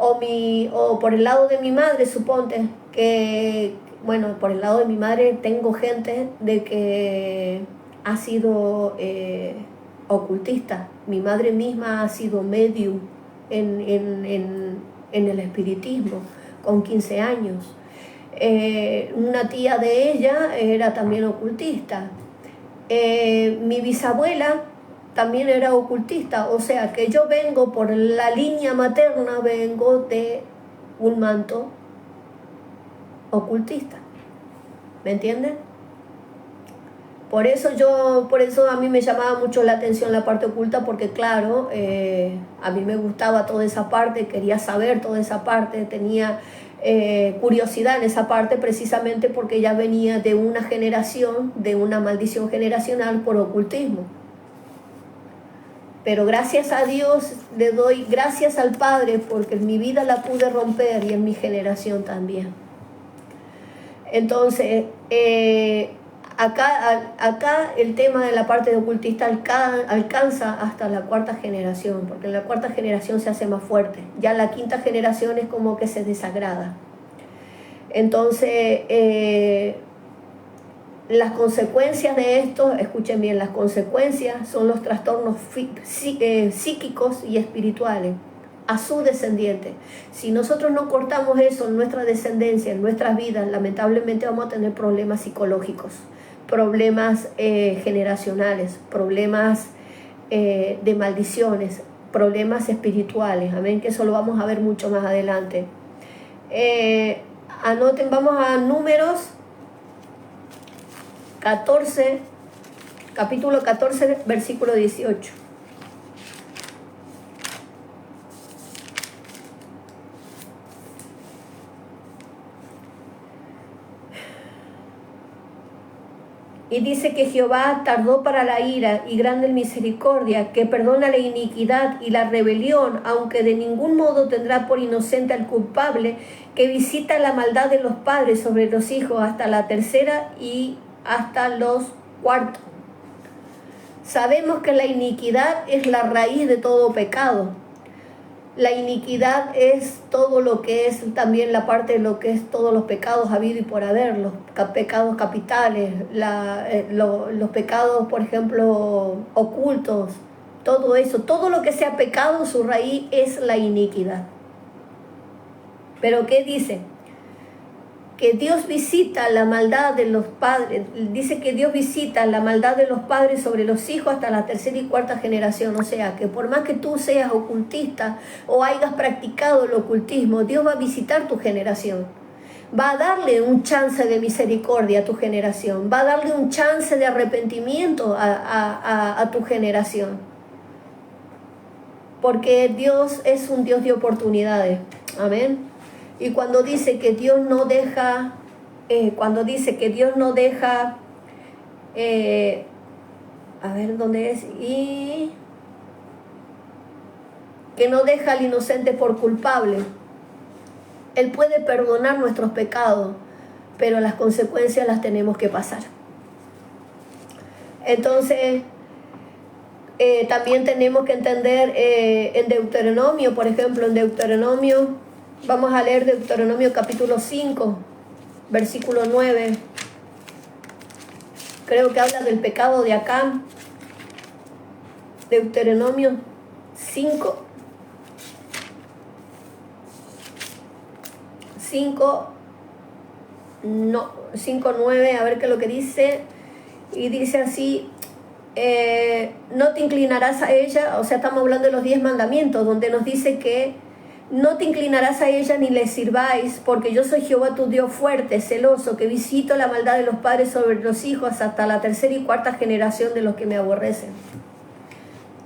o por el lado de mi madre, suponte que, bueno, por el lado de mi madre tengo gente de que ha sido ocultista. Mi madre misma ha sido medium en el espiritismo con 15 años. Una tía de ella era también ocultista. Mi bisabuela también era ocultista, o sea que yo vengo por la línea materna, vengo de un manto ocultista. ¿Me entienden? Por eso a mí me llamaba mucho la atención la parte oculta, porque claro, a mí me gustaba toda esa parte, quería saber toda esa parte, tenía curiosidad en esa parte, precisamente porque ella venía de una generación, de una maldición generacional por ocultismo. Pero gracias a Dios le doy gracias al Padre, porque en mi vida la pude romper y en mi generación también. Entonces, acá el tema de la parte de ocultista alcanza hasta la cuarta generación, porque en la cuarta generación se hace más fuerte. Ya en la quinta generación es como que se desagrada. Entonces, las consecuencias de esto, escuchen bien, las consecuencias son los trastornos psíquicos y espirituales a su descendiente. Si nosotros no cortamos eso en nuestra descendencia, en nuestras vidas, lamentablemente vamos a tener problemas psicológicos, problemas generacionales, problemas de maldiciones, problemas espirituales. Amén, que eso lo vamos a ver mucho más adelante. Anoten, vamos a Números 14, capítulo 14, versículo 18. Y dice que Jehová tardó para la ira y grande en misericordia, que perdona la iniquidad y la rebelión, aunque de ningún modo tendrá por inocente al culpable, que visita la maldad de los padres sobre los hijos hasta la tercera y hasta los cuartos. Sabemos que la iniquidad es la raíz de todo pecado. La iniquidad es todo lo que es, también la parte de lo que es todos los pecados habido y por haber, los pecados capitales, los pecados, por ejemplo, ocultos, todo eso, todo lo que sea pecado, su raíz es la iniquidad. Pero ¿qué dice? Que Dios visita la maldad de los padres, dice que Dios visita la maldad de los padres sobre los hijos hasta la tercera y cuarta generación. O sea, que por más que tú seas ocultista o hayas practicado el ocultismo, Dios va a visitar tu generación. Va a darle un chance de misericordia a tu generación. Va a darle un chance de arrepentimiento a tu generación. Porque Dios es un Dios de oportunidades. Amén. Y cuando dice que Dios no deja, a ver dónde es, y que no deja al inocente por culpable. Él puede perdonar nuestros pecados, pero las consecuencias las tenemos que pasar. Entonces, también tenemos que entender en Deuteronomio, por ejemplo, en Deuteronomio, vamos a leer Deuteronomio capítulo 5, versículo 9. Creo que habla del pecado de Acán. Deuteronomio 5, 9, a ver qué es lo que dice. Y dice así, no te inclinarás a ella, o sea, estamos hablando de los 10 mandamientos, donde nos dice que no te inclinarás a ella ni le sirváis, porque yo soy Jehová tu Dios fuerte, celoso, que visito la maldad de los padres sobre los hijos hasta la tercera y cuarta generación de los que me aborrecen.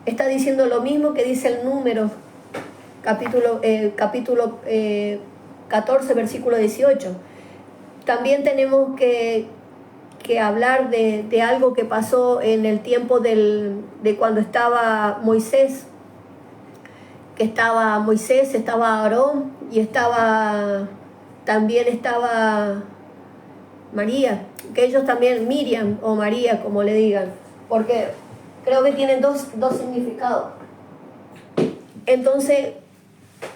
Está diciendo lo mismo que dice el Número, capítulo 14, versículo 18. También tenemos que hablar de algo que pasó en el tiempo de cuando estaba Moisés, estaba Aarón y también estaba María, que ellos también, Miriam o María, como le digan, porque creo que tienen dos significados. Entonces,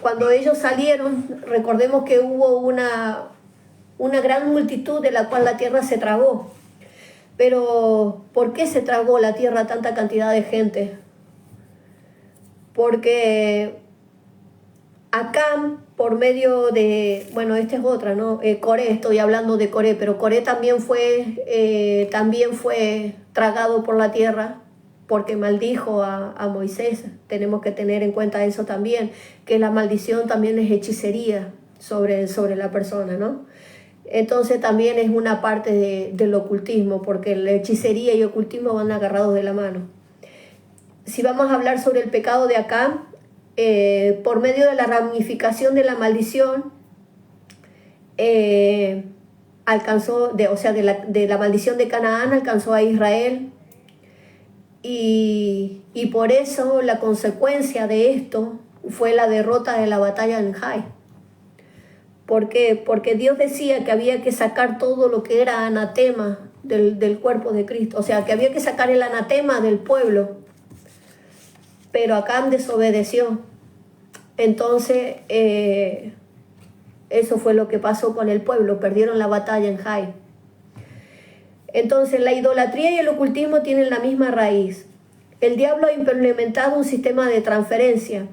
cuando ellos salieron, recordemos que hubo una gran multitud de la cual la tierra se tragó. Pero, ¿por qué se tragó la tierra tanta cantidad de gente? Porque Acán, por medio de, bueno, esta es otra, ¿no? Coré, estoy hablando de Coré, pero Coré también fue tragado por la tierra porque maldijo a Moisés. Tenemos que tener en cuenta eso también, que la maldición también es hechicería sobre la persona, ¿no? Entonces también es una parte del ocultismo, porque la hechicería y ocultismo van agarrados de la mano. Si vamos a hablar sobre el pecado de Acán, por medio de la ramificación de la maldición, alcanzó, de la maldición de Canaán alcanzó a Israel, y por eso la consecuencia de esto fue la derrota de la batalla en Jai. ¿Por qué? Porque Dios decía que había que sacar todo lo que era anatema del cuerpo de Cristo, o sea, que había que sacar el anatema del pueblo. Pero Acán desobedeció. Entonces, eso fue lo que pasó con el pueblo, perdieron la batalla en Jai. Entonces, la idolatría y el ocultismo tienen la misma raíz. El diablo ha implementado un sistema de transferencia.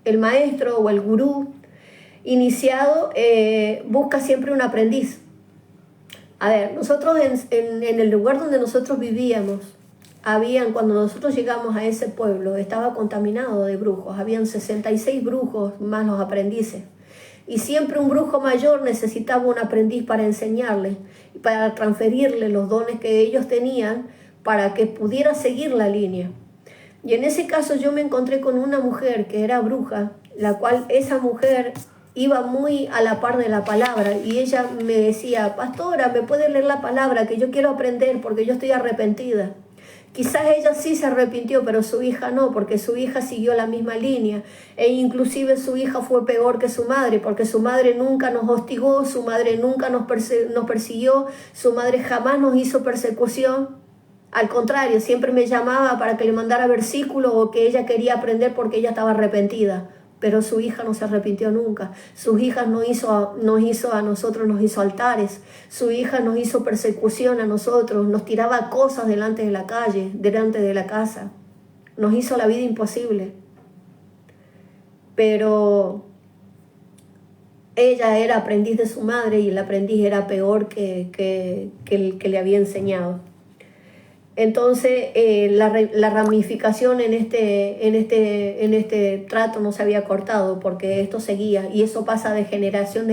El maestro o el gurú iniciado busca siempre un aprendiz. A ver, nosotros en el lugar donde nosotros vivíamos, cuando nosotros llegamos a ese pueblo, estaba contaminado de brujos. Habían 66 brujos más los aprendices. Y siempre un brujo mayor necesitaba un aprendiz para enseñarle, para transferirle los dones que ellos tenían para que pudiera seguir la línea. Y en ese caso yo me encontré con una mujer que era bruja, la cual esa mujer iba muy a la par de la palabra y ella me decía, pastora, ¿me puede leer la palabra? Que yo quiero aprender porque yo estoy arrepentida. Quizás ella sí se arrepintió, pero su hija no, porque su hija siguió la misma línea. E inclusive su hija fue peor que su madre, porque su madre nunca nos hostigó, su madre nunca nos persiguió, su madre jamás nos hizo persecución. Al contrario, siempre me llamaba para que le mandara versículos o que ella quería aprender porque ella estaba arrepentida. Pero su hija no se arrepintió nunca. Su hija nos hizo a nosotros, nos hizo altares. Su hija nos hizo persecución a nosotros. Nos tiraba cosas delante de la calle, delante de la casa. Nos hizo la vida imposible. Pero ella era aprendiz de su madre y el aprendiz era peor que el que le había enseñado. Entonces la ramificación en este trato no se había cortado porque esto seguía y eso pasa de generación,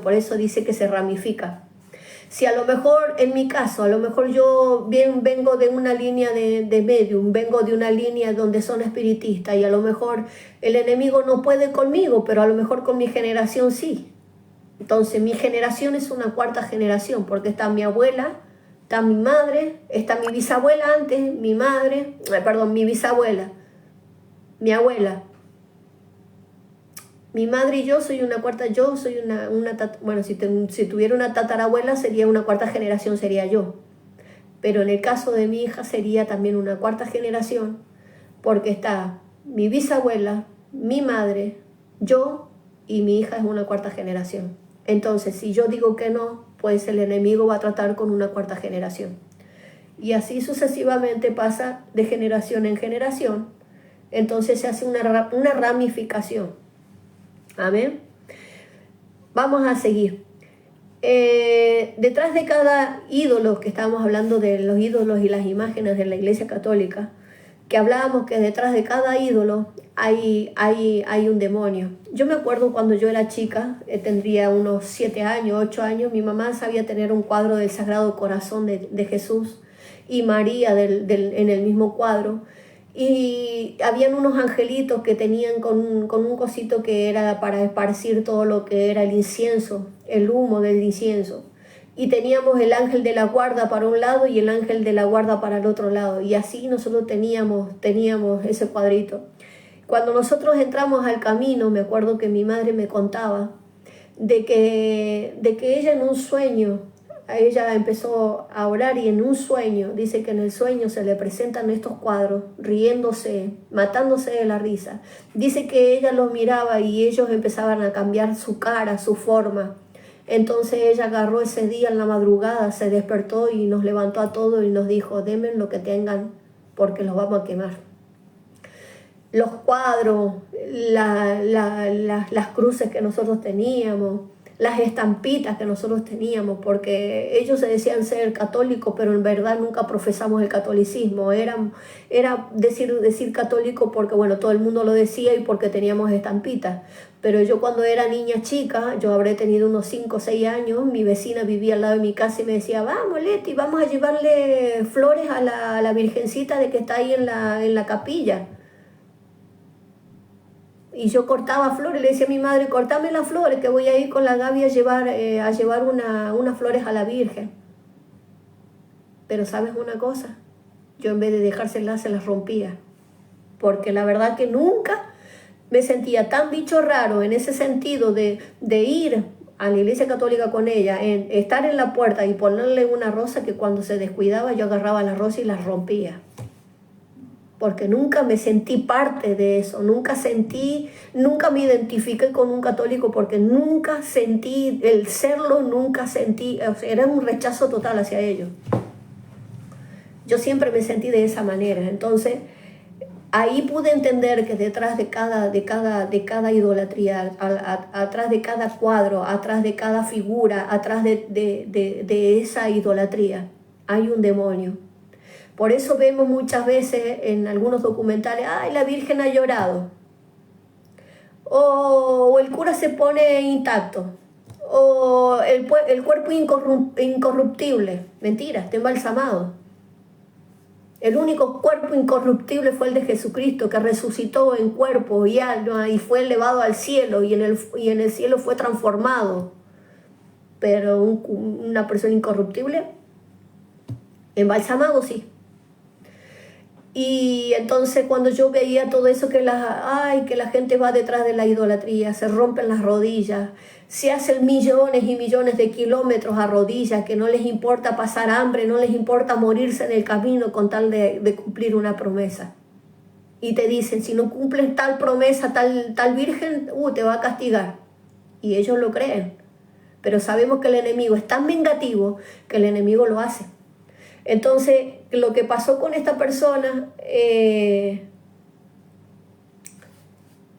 por eso dice que se ramifica. Si a lo mejor, en mi caso, a lo mejor yo vengo de una línea de medium, vengo de una línea donde son espiritistas y a lo mejor el enemigo no puede conmigo, pero a lo mejor con mi generación sí. Entonces mi generación es una cuarta generación porque está mi abuela, está mi madre, está mi bisabuela antes, mi bisabuela, mi abuela. Mi madre y yo soy una cuarta, yo soy bueno, si tuviera una tatarabuela sería una cuarta generación, sería yo. Pero en el caso de mi hija sería también una cuarta generación, porque está mi bisabuela, mi madre, yo y mi hija es una cuarta generación. Entonces, si yo digo que no, pues el enemigo va a tratar con una cuarta generación. Y así sucesivamente pasa de generación en generación. Entonces se hace una ramificación. Amén. Vamos a seguir. Detrás de cada ídolo, que estábamos hablando de los ídolos y las imágenes de la Iglesia Católica, que hablábamos que detrás de cada ídolo hay un demonio. Yo me acuerdo cuando yo era chica, tendría unos 7 años, 8 años, mi mamá sabía tener un cuadro del Sagrado Corazón de Jesús y María en el mismo cuadro. Y habían unos angelitos que tenían con un cosito que era para esparcir todo lo que era el incienso, el humo del incienso. Y teníamos el ángel de la guarda para un lado y el ángel de la guarda para el otro lado. Y así nosotros teníamos ese cuadrito. Cuando nosotros entramos al camino, me acuerdo que mi madre me contaba de que ella en un sueño, ella empezó a orar y en un sueño, dice que en el sueño se le presentan estos cuadros, riéndose, matándose de la risa. Dice que ella los miraba y ellos empezaban a cambiar su cara, su forma. Entonces ella agarró ese día en la madrugada, se despertó y nos levantó a todos y nos dijo, denme lo que tengan porque los vamos a quemar. Los cuadros, las cruces que nosotros teníamos, las estampitas que nosotros teníamos, porque ellos se decían ser católicos, pero en verdad nunca profesamos el catolicismo. Era decir católico porque, bueno, todo el mundo lo decía y porque teníamos estampitas. Pero yo cuando era niña chica, yo habré tenido unos 5 o 6 años, mi vecina vivía al lado de mi casa y me decía, vamos Leti, vamos a llevarle flores a la virgencita de que está ahí en la capilla. Y yo cortaba flores, le decía a mi madre, cortame las flores, que voy a ir con la Gaby a llevar unas flores a la Virgen. Pero ¿sabes una cosa? Yo en vez de dejárselas, se las rompía. Porque la verdad que nunca me sentía tan bicho raro en ese sentido de ir a la Iglesia Católica con ella, en estar en la puerta y ponerle una rosa, que cuando se descuidaba yo agarraba la rosa y las rompía. Porque nunca me sentí parte de eso, nunca me identifiqué con un católico porque nunca sentí el serlo, o sea, era un rechazo total hacia ellos. Yo siempre me sentí de esa manera. Entonces, ahí pude entender que detrás de cada idolatría, atrás de cada cuadro, atrás de cada figura, atrás de esa idolatría, hay un demonio. Por eso vemos muchas veces en algunos documentales, ¡ay, la Virgen ha llorado! O el cura se pone intacto. O el cuerpo incorruptible. Mentira, está embalsamado. El único cuerpo incorruptible fue el de Jesucristo, que resucitó en cuerpo y alma y fue elevado al cielo, y en el cielo fue transformado. Pero una persona incorruptible, embalsamado, sí. Y entonces cuando yo veía todo eso, que la gente va detrás de la idolatría, se rompen las rodillas, se hacen millones y millones de kilómetros a rodillas, que no les importa pasar hambre, no les importa morirse en el camino con tal de cumplir una promesa. Y te dicen, si no cumples tal promesa, tal virgen, te va a castigar. Y ellos lo creen. Pero sabemos que el enemigo es tan vengativo que el enemigo lo hace. Entonces, lo que pasó con esta persona,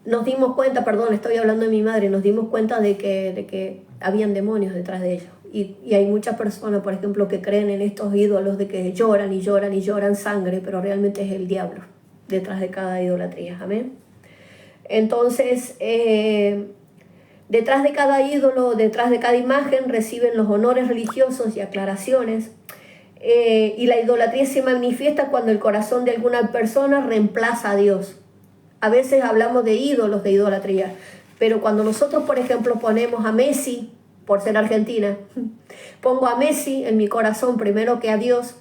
nos dimos cuenta, perdón, estoy hablando de mi madre, nos dimos cuenta de que habían demonios detrás de ellos. Y hay muchas personas, por ejemplo, que creen en estos ídolos de que lloran y lloran y lloran sangre, pero realmente es el diablo detrás de cada idolatría. Amén. Entonces, detrás de cada ídolo, detrás de cada imagen, reciben los honores religiosos y aclaraciones. Y la idolatría se manifiesta cuando el corazón de alguna persona reemplaza a Dios. A veces hablamos de ídolos de idolatría, pero cuando nosotros, por ejemplo, ponemos a Messi, por ser argentina, pongo a Messi en mi corazón primero que a Dios,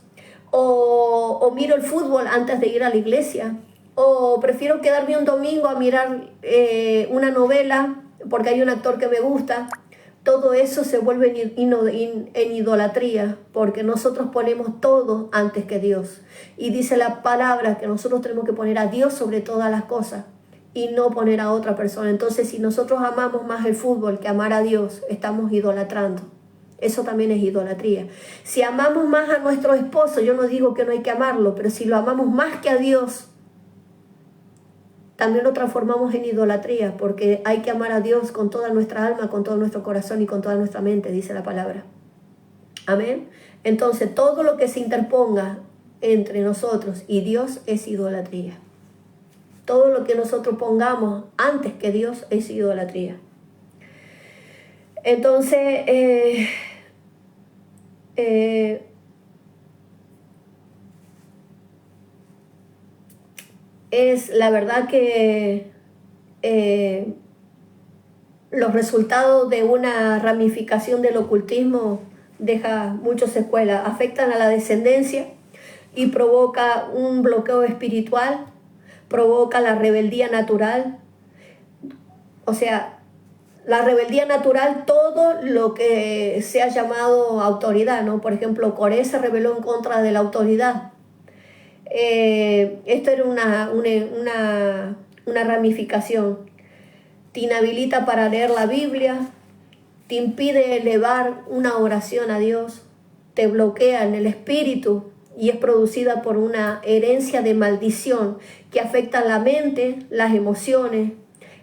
o miro el fútbol antes de ir a la iglesia, o prefiero quedarme un domingo a mirar una novela porque hay un actor que me gusta. Todo eso se vuelve en idolatría, porque nosotros ponemos todo antes que Dios. Y dice la palabra que nosotros tenemos que poner a Dios sobre todas las cosas y no poner a otra persona. Entonces, si nosotros amamos más el fútbol que amar a Dios, estamos idolatrando. Eso también es idolatría. Si amamos más a nuestro esposo, yo no digo que no hay que amarlo, pero si lo amamos más que a Dios, también lo transformamos en idolatría, porque hay que amar a Dios con toda nuestra alma, con todo nuestro corazón y con toda nuestra mente, dice la palabra. Amén. Entonces, todo lo que se interponga entre nosotros y Dios es idolatría. Todo lo que nosotros pongamos antes que Dios es idolatría. Entonces, es la verdad que los resultados de una ramificación del ocultismo deja muchas secuelas, afectan a la descendencia y provoca un bloqueo espiritual, provoca la rebeldía natural. O sea, la rebeldía natural, todo lo que se ha llamado autoridad, ¿no? Por ejemplo, Coré se rebeló en contra de la autoridad. Esto era una ramificación. Te inhabilita para leer la Biblia, te impide elevar una oración a Dios, te bloquea en el espíritu y es producida por una herencia de maldición que afecta la mente, las emociones,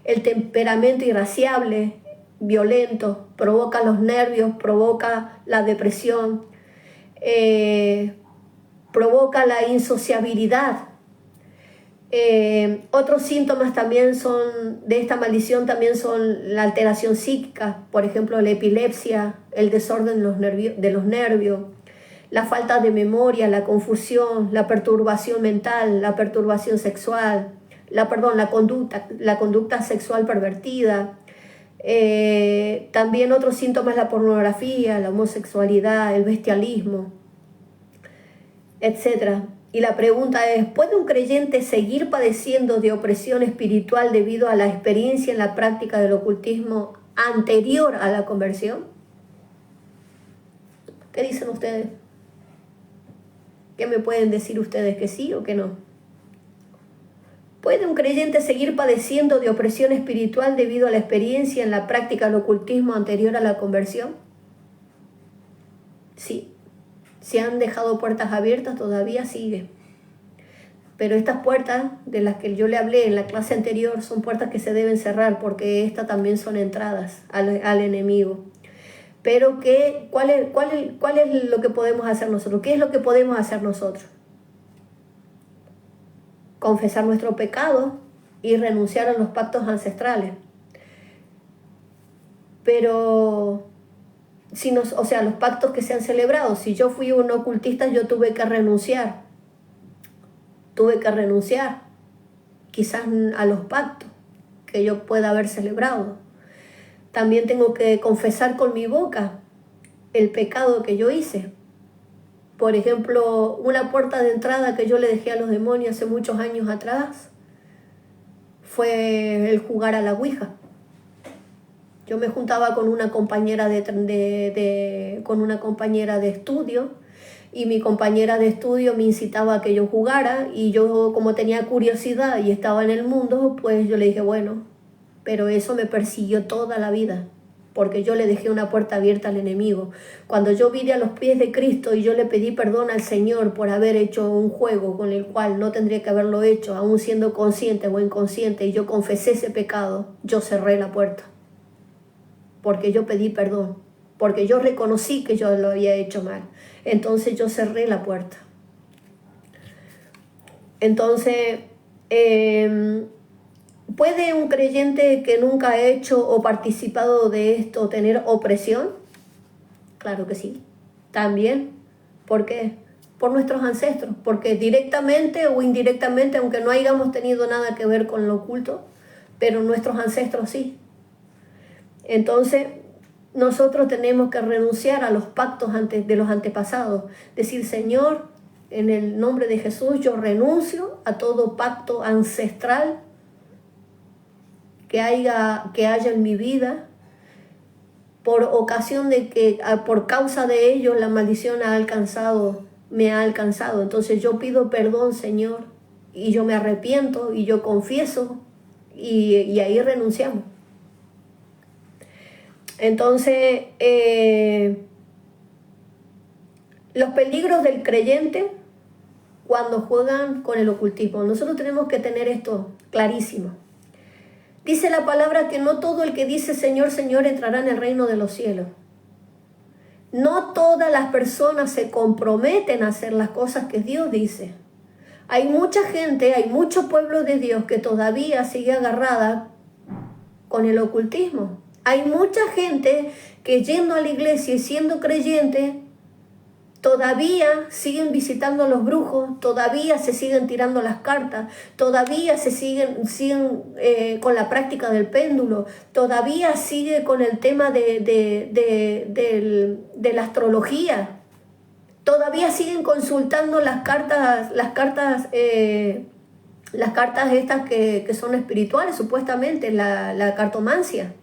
el temperamento irascible, violento, provoca los nervios, provoca la depresión, provoca la insociabilidad. Otros síntomas también son de esta maldición también son la alteración psíquica, por ejemplo la epilepsia, el desorden de los nervios, la falta de memoria, la confusión, la perturbación mental, la perturbación sexual, la conducta sexual pervertida. También otros síntomas, la pornografía, la homosexualidad, el bestialismo, etc. Y la pregunta es, ¿puede un creyente seguir padeciendo de opresión espiritual debido a la experiencia en la práctica del ocultismo anterior a la conversión? ¿Qué dicen ustedes? ¿Qué me pueden decir ustedes, que sí o que no? ¿Puede un creyente seguir padeciendo de opresión espiritual debido a la experiencia en la práctica del ocultismo anterior a la conversión? Sí. Si han dejado puertas abiertas, todavía sigue. Pero estas puertas de las que yo le hablé en la clase anterior son puertas que se deben cerrar, porque estas también son entradas al enemigo. Pero ¿cuál es lo que podemos hacer nosotros? ¿Qué es lo que podemos hacer nosotros? Confesar nuestro pecado y renunciar a los pactos ancestrales. Pero los pactos que se han celebrado, si yo fui un ocultista, yo tuve que renunciar tuve que renunciar quizás a los pactos que yo pueda haber celebrado. También tengo que confesar con mi boca el pecado que yo hice. Por ejemplo, una puerta de entrada que yo le dejé a los demonios hace muchos años atrás fue el jugar a la ouija. Yo me juntaba con una compañera con una compañera de estudio, y mi compañera de estudio me incitaba a que yo jugara, y yo, como tenía curiosidad y estaba en el mundo, pues yo le dije, bueno, pero eso me persiguió toda la vida, porque yo le dejé una puerta abierta al enemigo. Cuando yo vine a los pies de Cristo y yo le pedí perdón al Señor por haber hecho un juego con el cual no tendría que haberlo hecho, aún siendo consciente o inconsciente, y yo confesé ese pecado, yo cerré la puerta. Porque yo pedí perdón, porque yo reconocí que yo lo había hecho mal. Entonces yo cerré la puerta. Entonces, ¿puede un creyente que nunca ha hecho o participado de esto tener opresión? Claro que sí, también. ¿Por qué? Por nuestros ancestros, porque directamente o indirectamente, aunque no hayamos tenido nada que ver con lo oculto, pero nuestros ancestros sí. Entonces, nosotros tenemos que renunciar a los pactos de los antepasados. Decir, Señor, en el nombre de Jesús, yo renuncio a todo pacto ancestral que haya en mi vida, por ocasión de que, por causa de ello, la maldición me ha alcanzado. Entonces yo pido perdón, Señor, y yo me arrepiento, y yo confieso, y ahí renunciamos. Entonces, los peligros del creyente cuando juegan con el ocultismo. Nosotros tenemos que tener esto clarísimo. Dice la palabra que no todo el que dice Señor, Señor entrará en el reino de los cielos. No todas las personas se comprometen a hacer las cosas que Dios dice. Hay mucha gente, hay mucho pueblo de Dios que todavía sigue agarrada con el ocultismo. Hay mucha gente que yendo a la iglesia y siendo creyente, todavía siguen visitando a los brujos, todavía se siguen tirando las cartas, todavía se siguen con la práctica del péndulo, todavía sigue con el tema de la astrología, todavía siguen consultando las cartas estas que son espirituales, supuestamente, la cartomancia,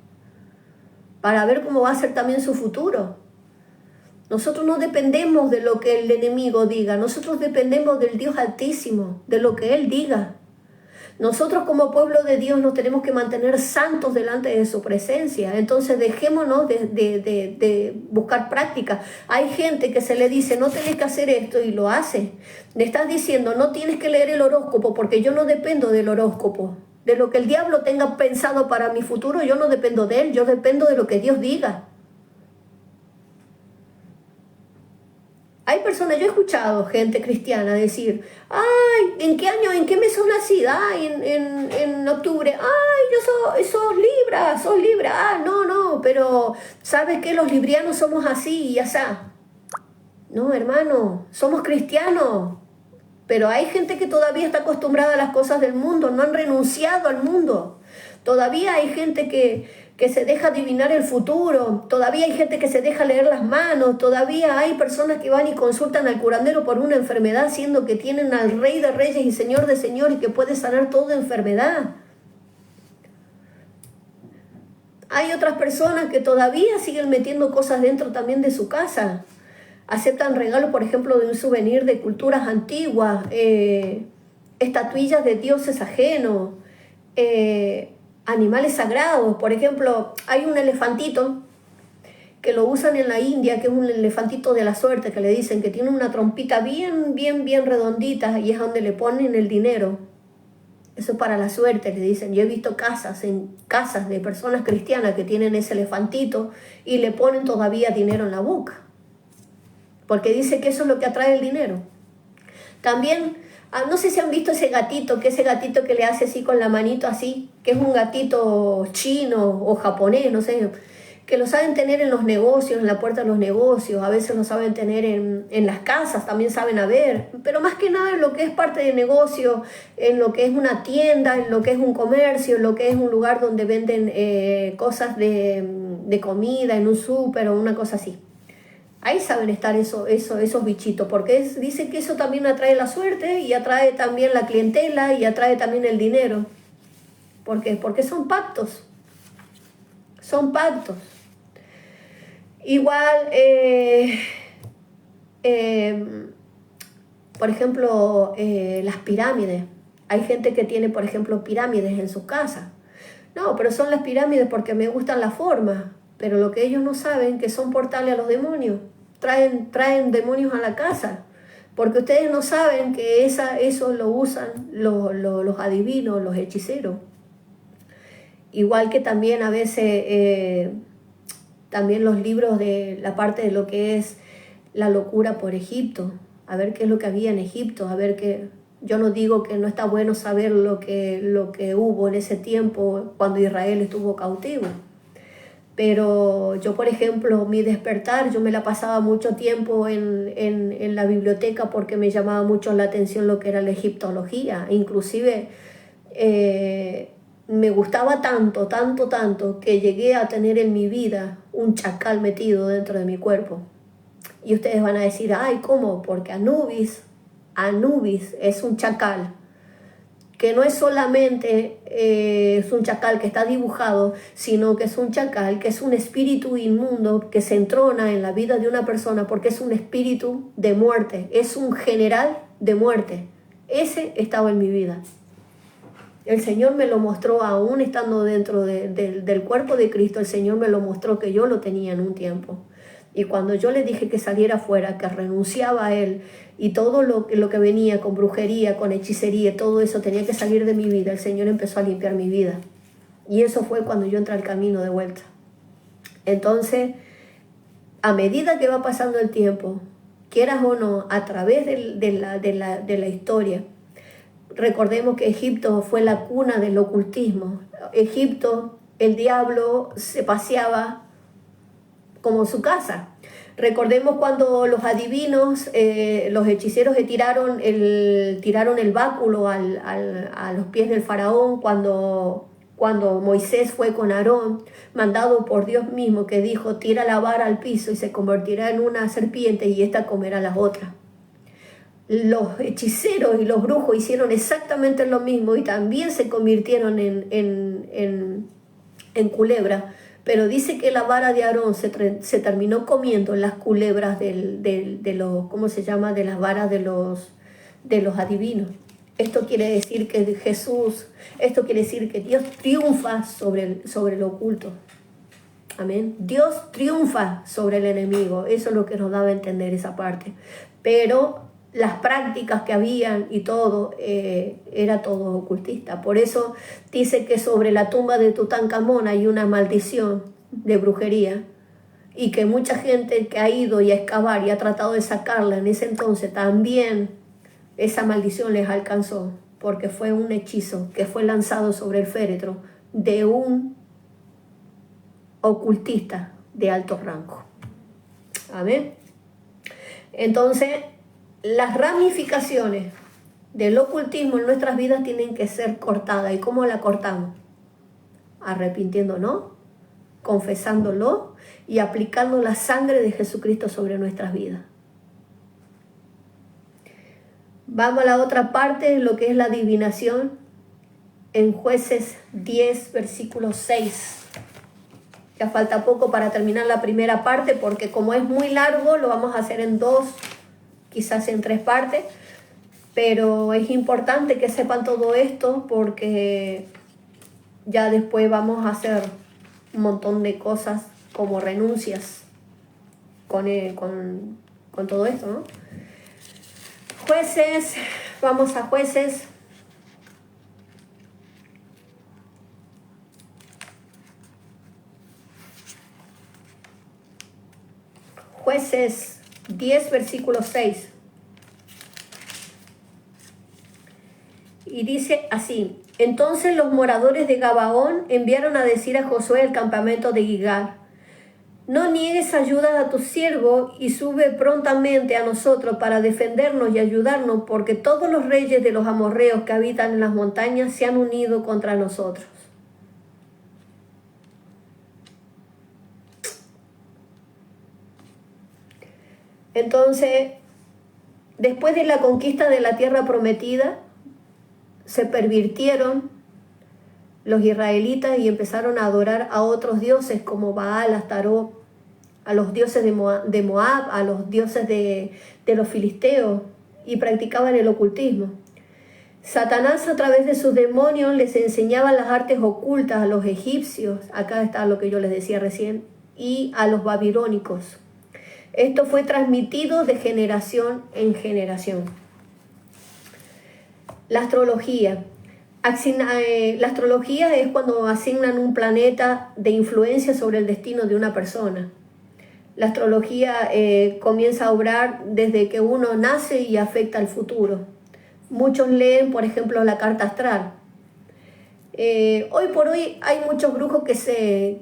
para ver cómo va a ser también su futuro. Nosotros no dependemos de lo que el enemigo diga, nosotros dependemos del Dios Altísimo, de lo que Él diga. Nosotros como pueblo de Dios nos tenemos que mantener santos delante de su presencia. Entonces dejémonos de buscar práctica. Hay gente que se le dice, no tenés que hacer esto, y lo hace. Le estás diciendo, no tienes que leer el horóscopo, porque yo no dependo del horóscopo. De lo que el diablo tenga pensado para mi futuro, yo no dependo de él, yo dependo de lo que Dios diga. Hay personas, yo he escuchado gente cristiana decir, ay, ¿en qué año, en qué mes sos nacida? Ay, en octubre. Ay, sos Libra. Ah, no, pero ¿sabes qué? Los librianos somos así y asá. No, hermano, somos cristianos. Pero hay gente que todavía está acostumbrada a las cosas del mundo, no han renunciado al mundo. Todavía hay gente que se deja adivinar el futuro, todavía hay gente que se deja leer las manos, todavía hay personas que van y consultan al curandero por una enfermedad, siendo que tienen al Rey de Reyes y Señor de Señores que puede sanar toda enfermedad. Hay otras personas que todavía siguen metiendo cosas dentro también de su casa. Aceptan regalos, por ejemplo, de un souvenir de culturas antiguas, estatuillas de dioses ajenos, animales sagrados. Por ejemplo, hay un elefantito que lo usan en la India, que es un elefantito de la suerte, que le dicen que tiene una trompita bien redondita, y es donde le ponen el dinero. Eso es para la suerte, le dicen. Yo he visto casas de personas cristianas que tienen ese elefantito y le ponen todavía dinero en la boca, porque dice que eso es lo que atrae el dinero. También, no sé si han visto ese gatito que le hace así con la manito así, que es un gatito chino o japonés, no sé, que lo saben tener en los negocios, en la puerta de los negocios, a veces lo saben tener en las casas, también saben haber, pero más que nada en lo que es parte de negocio, en lo que es una tienda, en lo que es un comercio, en lo que es un lugar donde venden cosas de comida, en un súper o una cosa así. Ahí saben estar esos bichitos, porque dicen que eso también atrae la suerte y atrae también la clientela y atrae también el dinero. ¿Por qué? Porque son pactos. Son pactos. Igual, por ejemplo, las pirámides. Hay gente que tiene, por ejemplo, pirámides en su casa. No, pero son las pirámides porque me gustan la forma. Pero lo que ellos no saben que son portales a los demonios. Traen demonios a la casa. Porque ustedes no saben que eso lo usan los adivinos, los hechiceros. Igual que también a veces, también los libros de la parte de lo que es la locura por Egipto. A ver qué es lo que había en Egipto, a ver qué... Yo no digo que no está bueno saber lo que hubo en ese tiempo cuando Israel estuvo cautivo. Pero yo, por ejemplo, mi despertar, yo me la pasaba mucho tiempo en la biblioteca porque me llamaba mucho la atención lo que era la egiptología. Inclusive me gustaba tanto que llegué a tener en mi vida un chacal metido dentro de mi cuerpo. Y ustedes van a decir, ay, ¿cómo? Porque Anubis es un chacal, que no es solamente es un chacal que está dibujado, sino que es un chacal, que es un espíritu inmundo que se entrona en la vida de una persona porque es un espíritu de muerte, es un general de muerte. Ese estaba en mi vida. El Señor me lo mostró aún estando dentro del cuerpo de Cristo, el Señor me lo mostró que yo lo tenía en un tiempo. Y cuando yo le dije que saliera afuera, que renunciaba a él, y todo lo que venía con brujería, con hechicería, todo eso tenía que salir de mi vida, el Señor empezó a limpiar mi vida. Y eso fue cuando yo entré al camino de vuelta. Entonces, a medida que va pasando el tiempo, quieras o no, a través de la historia, recordemos que Egipto fue la cuna del ocultismo. Egipto, el diablo se paseaba como su casa. Recordemos cuando los adivinos, los hechiceros tiraron el báculo a los pies del faraón cuando Moisés fue con Aarón, mandado por Dios mismo, que dijo, tira la vara al piso y se convertirá en una serpiente y ésta comerá a las otras. Los hechiceros y los brujos hicieron exactamente lo mismo y también se convirtieron en culebra. Pero dice que la vara de Aarón se terminó comiendo las culebras de los, ¿cómo se llama? De las varas de los adivinos. Esto quiere decir que esto quiere decir que Dios triunfa sobre lo oculto. Amén. Dios triunfa sobre el enemigo. Eso es lo que nos daba a entender esa parte. Pero las prácticas que habían y todo, era todo ocultista. Por eso dice que sobre la tumba de Tutankamón hay una maldición de brujería y que mucha gente que ha ido y a excavar y ha tratado de sacarla en ese entonces, también esa maldición les alcanzó, porque fue un hechizo que fue lanzado sobre el féretro de un ocultista de alto rango. Amén. Entonces, las ramificaciones del ocultismo en nuestras vidas tienen que ser cortadas. ¿Y cómo la cortamos? Arrepintiéndonos, confesándolo y aplicando la sangre de Jesucristo sobre nuestras vidas. Vamos a la otra parte, lo que es la adivinación, en Jueces 10, versículo 6. Ya falta poco para terminar la primera parte, porque como es muy largo, lo vamos a hacer en 2, quizás en 3 partes, pero es importante que sepan todo esto porque ya después vamos a hacer un montón de cosas como renuncias con todo esto, ¿no? Jueces, vamos a Jueces. Jueces 10, versículo 6. Y dice así: entonces los moradores de Gabaón enviaron a decir a Josué el campamento de Gilgal: no niegues ayuda a tu siervo y sube prontamente a nosotros para defendernos y ayudarnos, porque todos los reyes de los amorreos que habitan en las montañas se han unido contra nosotros. Entonces, después de la conquista de la tierra prometida, se pervirtieron los israelitas y empezaron a adorar a otros dioses como Baal, Astarot, a los dioses de Moab, a los dioses de los filisteos, y practicaban el ocultismo. Satanás, a través de sus demonios, les enseñaba las artes ocultas a los egipcios, acá está lo que yo les decía recién, y a los babilónicos. Esto fue transmitido de generación en generación. La astrología. La astrología es cuando asignan un planeta de influencia sobre el destino de una persona. La astrología comienza a obrar desde que uno nace y afecta al futuro. Muchos leen, por ejemplo, la carta astral. Hoy por hoy hay muchos brujos que se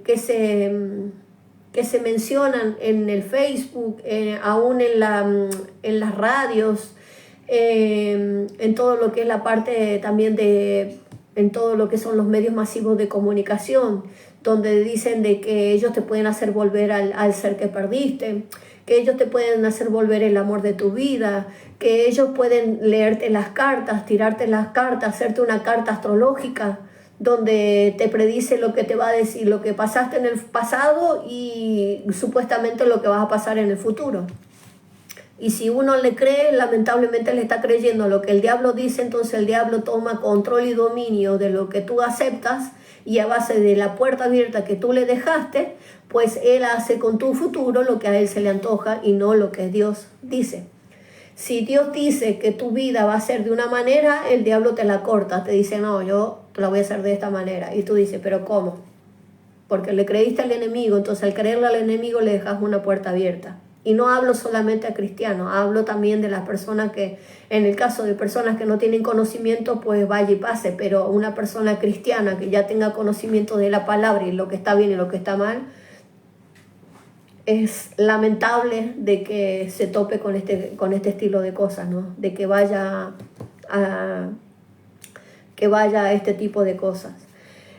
mencionan en el Facebook, aún en las radios, en todo lo que es la parte también en todo lo que son los medios masivos de comunicación, donde dicen de que ellos te pueden hacer volver al ser que perdiste, que ellos te pueden hacer volver el amor de tu vida, que ellos pueden leerte las cartas, tirarte las cartas, hacerte una carta astrológica, donde te predice lo que te va a decir, lo que pasaste en el pasado y supuestamente lo que vas a pasar en el futuro. Y si uno le cree, lamentablemente le está creyendo lo que el diablo dice, entonces el diablo toma control y dominio de lo que tú aceptas, y a base de la puerta abierta que tú le dejaste, pues él hace con tu futuro lo que a él se le antoja y no lo que Dios dice. Si Dios dice que tu vida va a ser de una manera, el diablo te la corta, te dice, no, yo te la voy a hacer de esta manera. Y tú dices, ¿pero cómo? Porque le creíste al enemigo, entonces al creerle al enemigo le dejas una puerta abierta. Y no hablo solamente a cristianos, hablo también de las personas que, en el caso de personas que no tienen conocimiento, pues vaya y pase, pero una persona cristiana que ya tenga conocimiento de la palabra y lo que está bien y lo que está mal, es lamentable de que se tope con este estilo de cosas, ¿no? De que vaya a este tipo de cosas.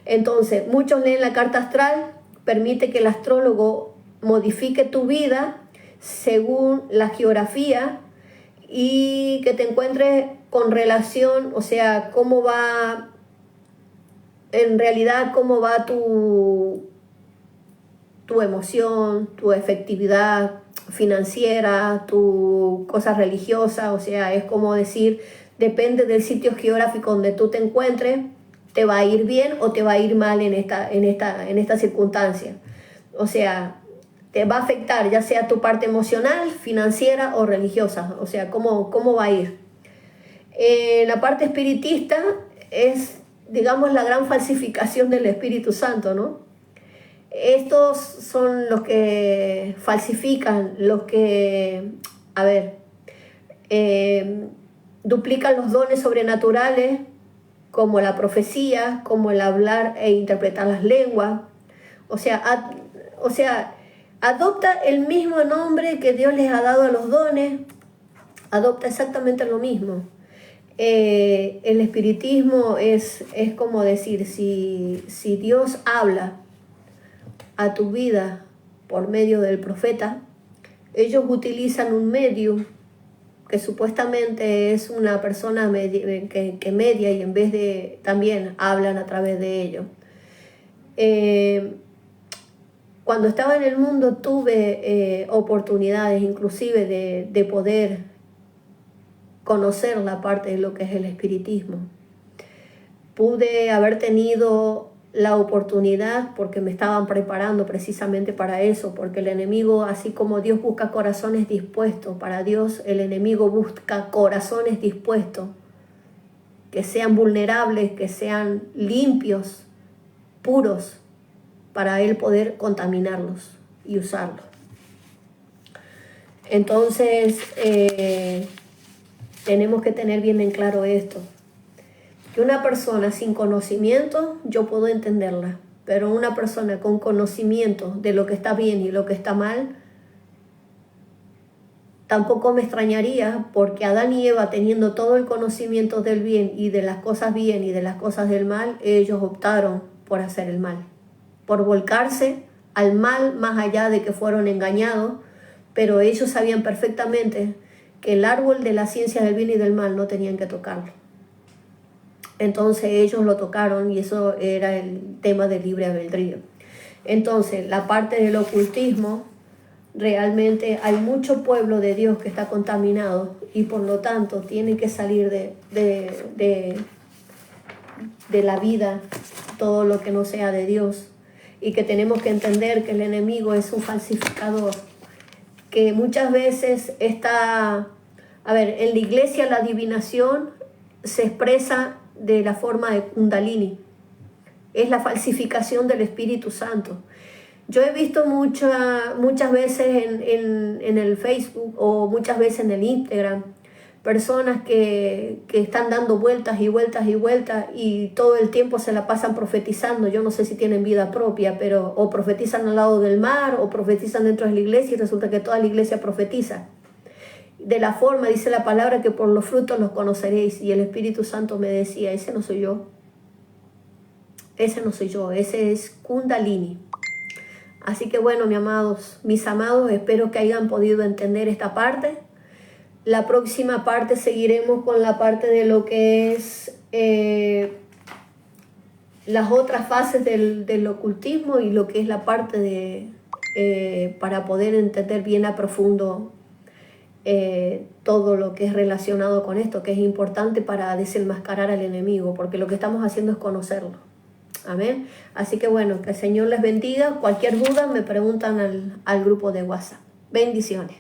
Entonces, muchos leen la carta astral, permite que el astrólogo modifique tu vida según la geografía y que te encuentres con relación, o sea, cómo va, en realidad, cómo va tu emoción, tu efectividad financiera, tu cosa religiosa, o sea, es como decir, depende del sitio geográfico donde tú te encuentres, te va a ir bien o te va a ir mal en esta circunstancia. O sea, te va a afectar ya sea tu parte emocional, financiera o religiosa, o sea, cómo va a ir. La parte espiritista es, digamos, la gran falsificación del Espíritu Santo, ¿no? Estos son los que falsifican, los que, duplican los dones sobrenaturales, como la profecía, como el hablar e interpretar las lenguas. O sea, adopta el mismo nombre que Dios les ha dado a los dones, adopta exactamente lo mismo. El espiritismo es como decir, si Dios habla a tu vida por medio del profeta, ellos utilizan un medio que supuestamente es una persona que media, y en vez de también hablan a través de ello. Cuando estaba en el mundo tuve oportunidades inclusive de poder conocer la parte de lo que es el espiritismo. Pude haber tenido la oportunidad porque me estaban preparando precisamente para eso, porque el enemigo, así como Dios busca corazones dispuestos, para Dios el enemigo busca corazones dispuestos, que sean vulnerables, que sean limpios, puros, para él poder contaminarlos y usarlos. Entonces, tenemos que tener bien en claro esto, que una persona sin conocimiento yo puedo entenderla, pero una persona con conocimiento de lo que está bien y lo que está mal, tampoco me extrañaría, porque Adán y Eva, teniendo todo el conocimiento del bien y de las cosas bien y de las cosas del mal, ellos optaron por hacer el mal, por volcarse al mal, más allá de que fueron engañados, pero ellos sabían perfectamente que el árbol de la ciencia del bien y del mal no tenían que tocarlo. Entonces ellos lo tocaron, y eso era el tema del libre albedrío. Entonces, la parte del ocultismo, realmente hay mucho pueblo de Dios que está contaminado, y por lo tanto tienen que salir de la vida todo lo que no sea de Dios, y que tenemos que entender que el enemigo es un falsificador, que muchas veces está, en la iglesia la adivinación se expresa de la forma de Kundalini, es la falsificación del Espíritu Santo. Yo he visto muchas veces en el Facebook, o muchas veces en el Instagram, personas que están dando vueltas y vueltas y vueltas, y todo el tiempo se la pasan profetizando. Yo no sé si tienen vida propia, pero o profetizan al lado del mar, o profetizan dentro de la iglesia, y resulta que toda la iglesia profetiza. De la forma, dice la palabra, que por los frutos los conoceréis. Y el Espíritu Santo me decía, ese no soy yo. Ese no soy yo, ese es Kundalini. Así que bueno, mis amados, espero que hayan podido entender esta parte. La próxima parte seguiremos con la parte de lo que es las otras fases del ocultismo, y lo que es la parte de para poder entender bien a profundo todo lo que es relacionado con esto, que es importante para desenmascarar al enemigo, porque lo que estamos haciendo es conocerlo. Amén. Así que bueno, que el Señor les bendiga. Cualquier duda me preguntan al grupo de WhatsApp. Bendiciones.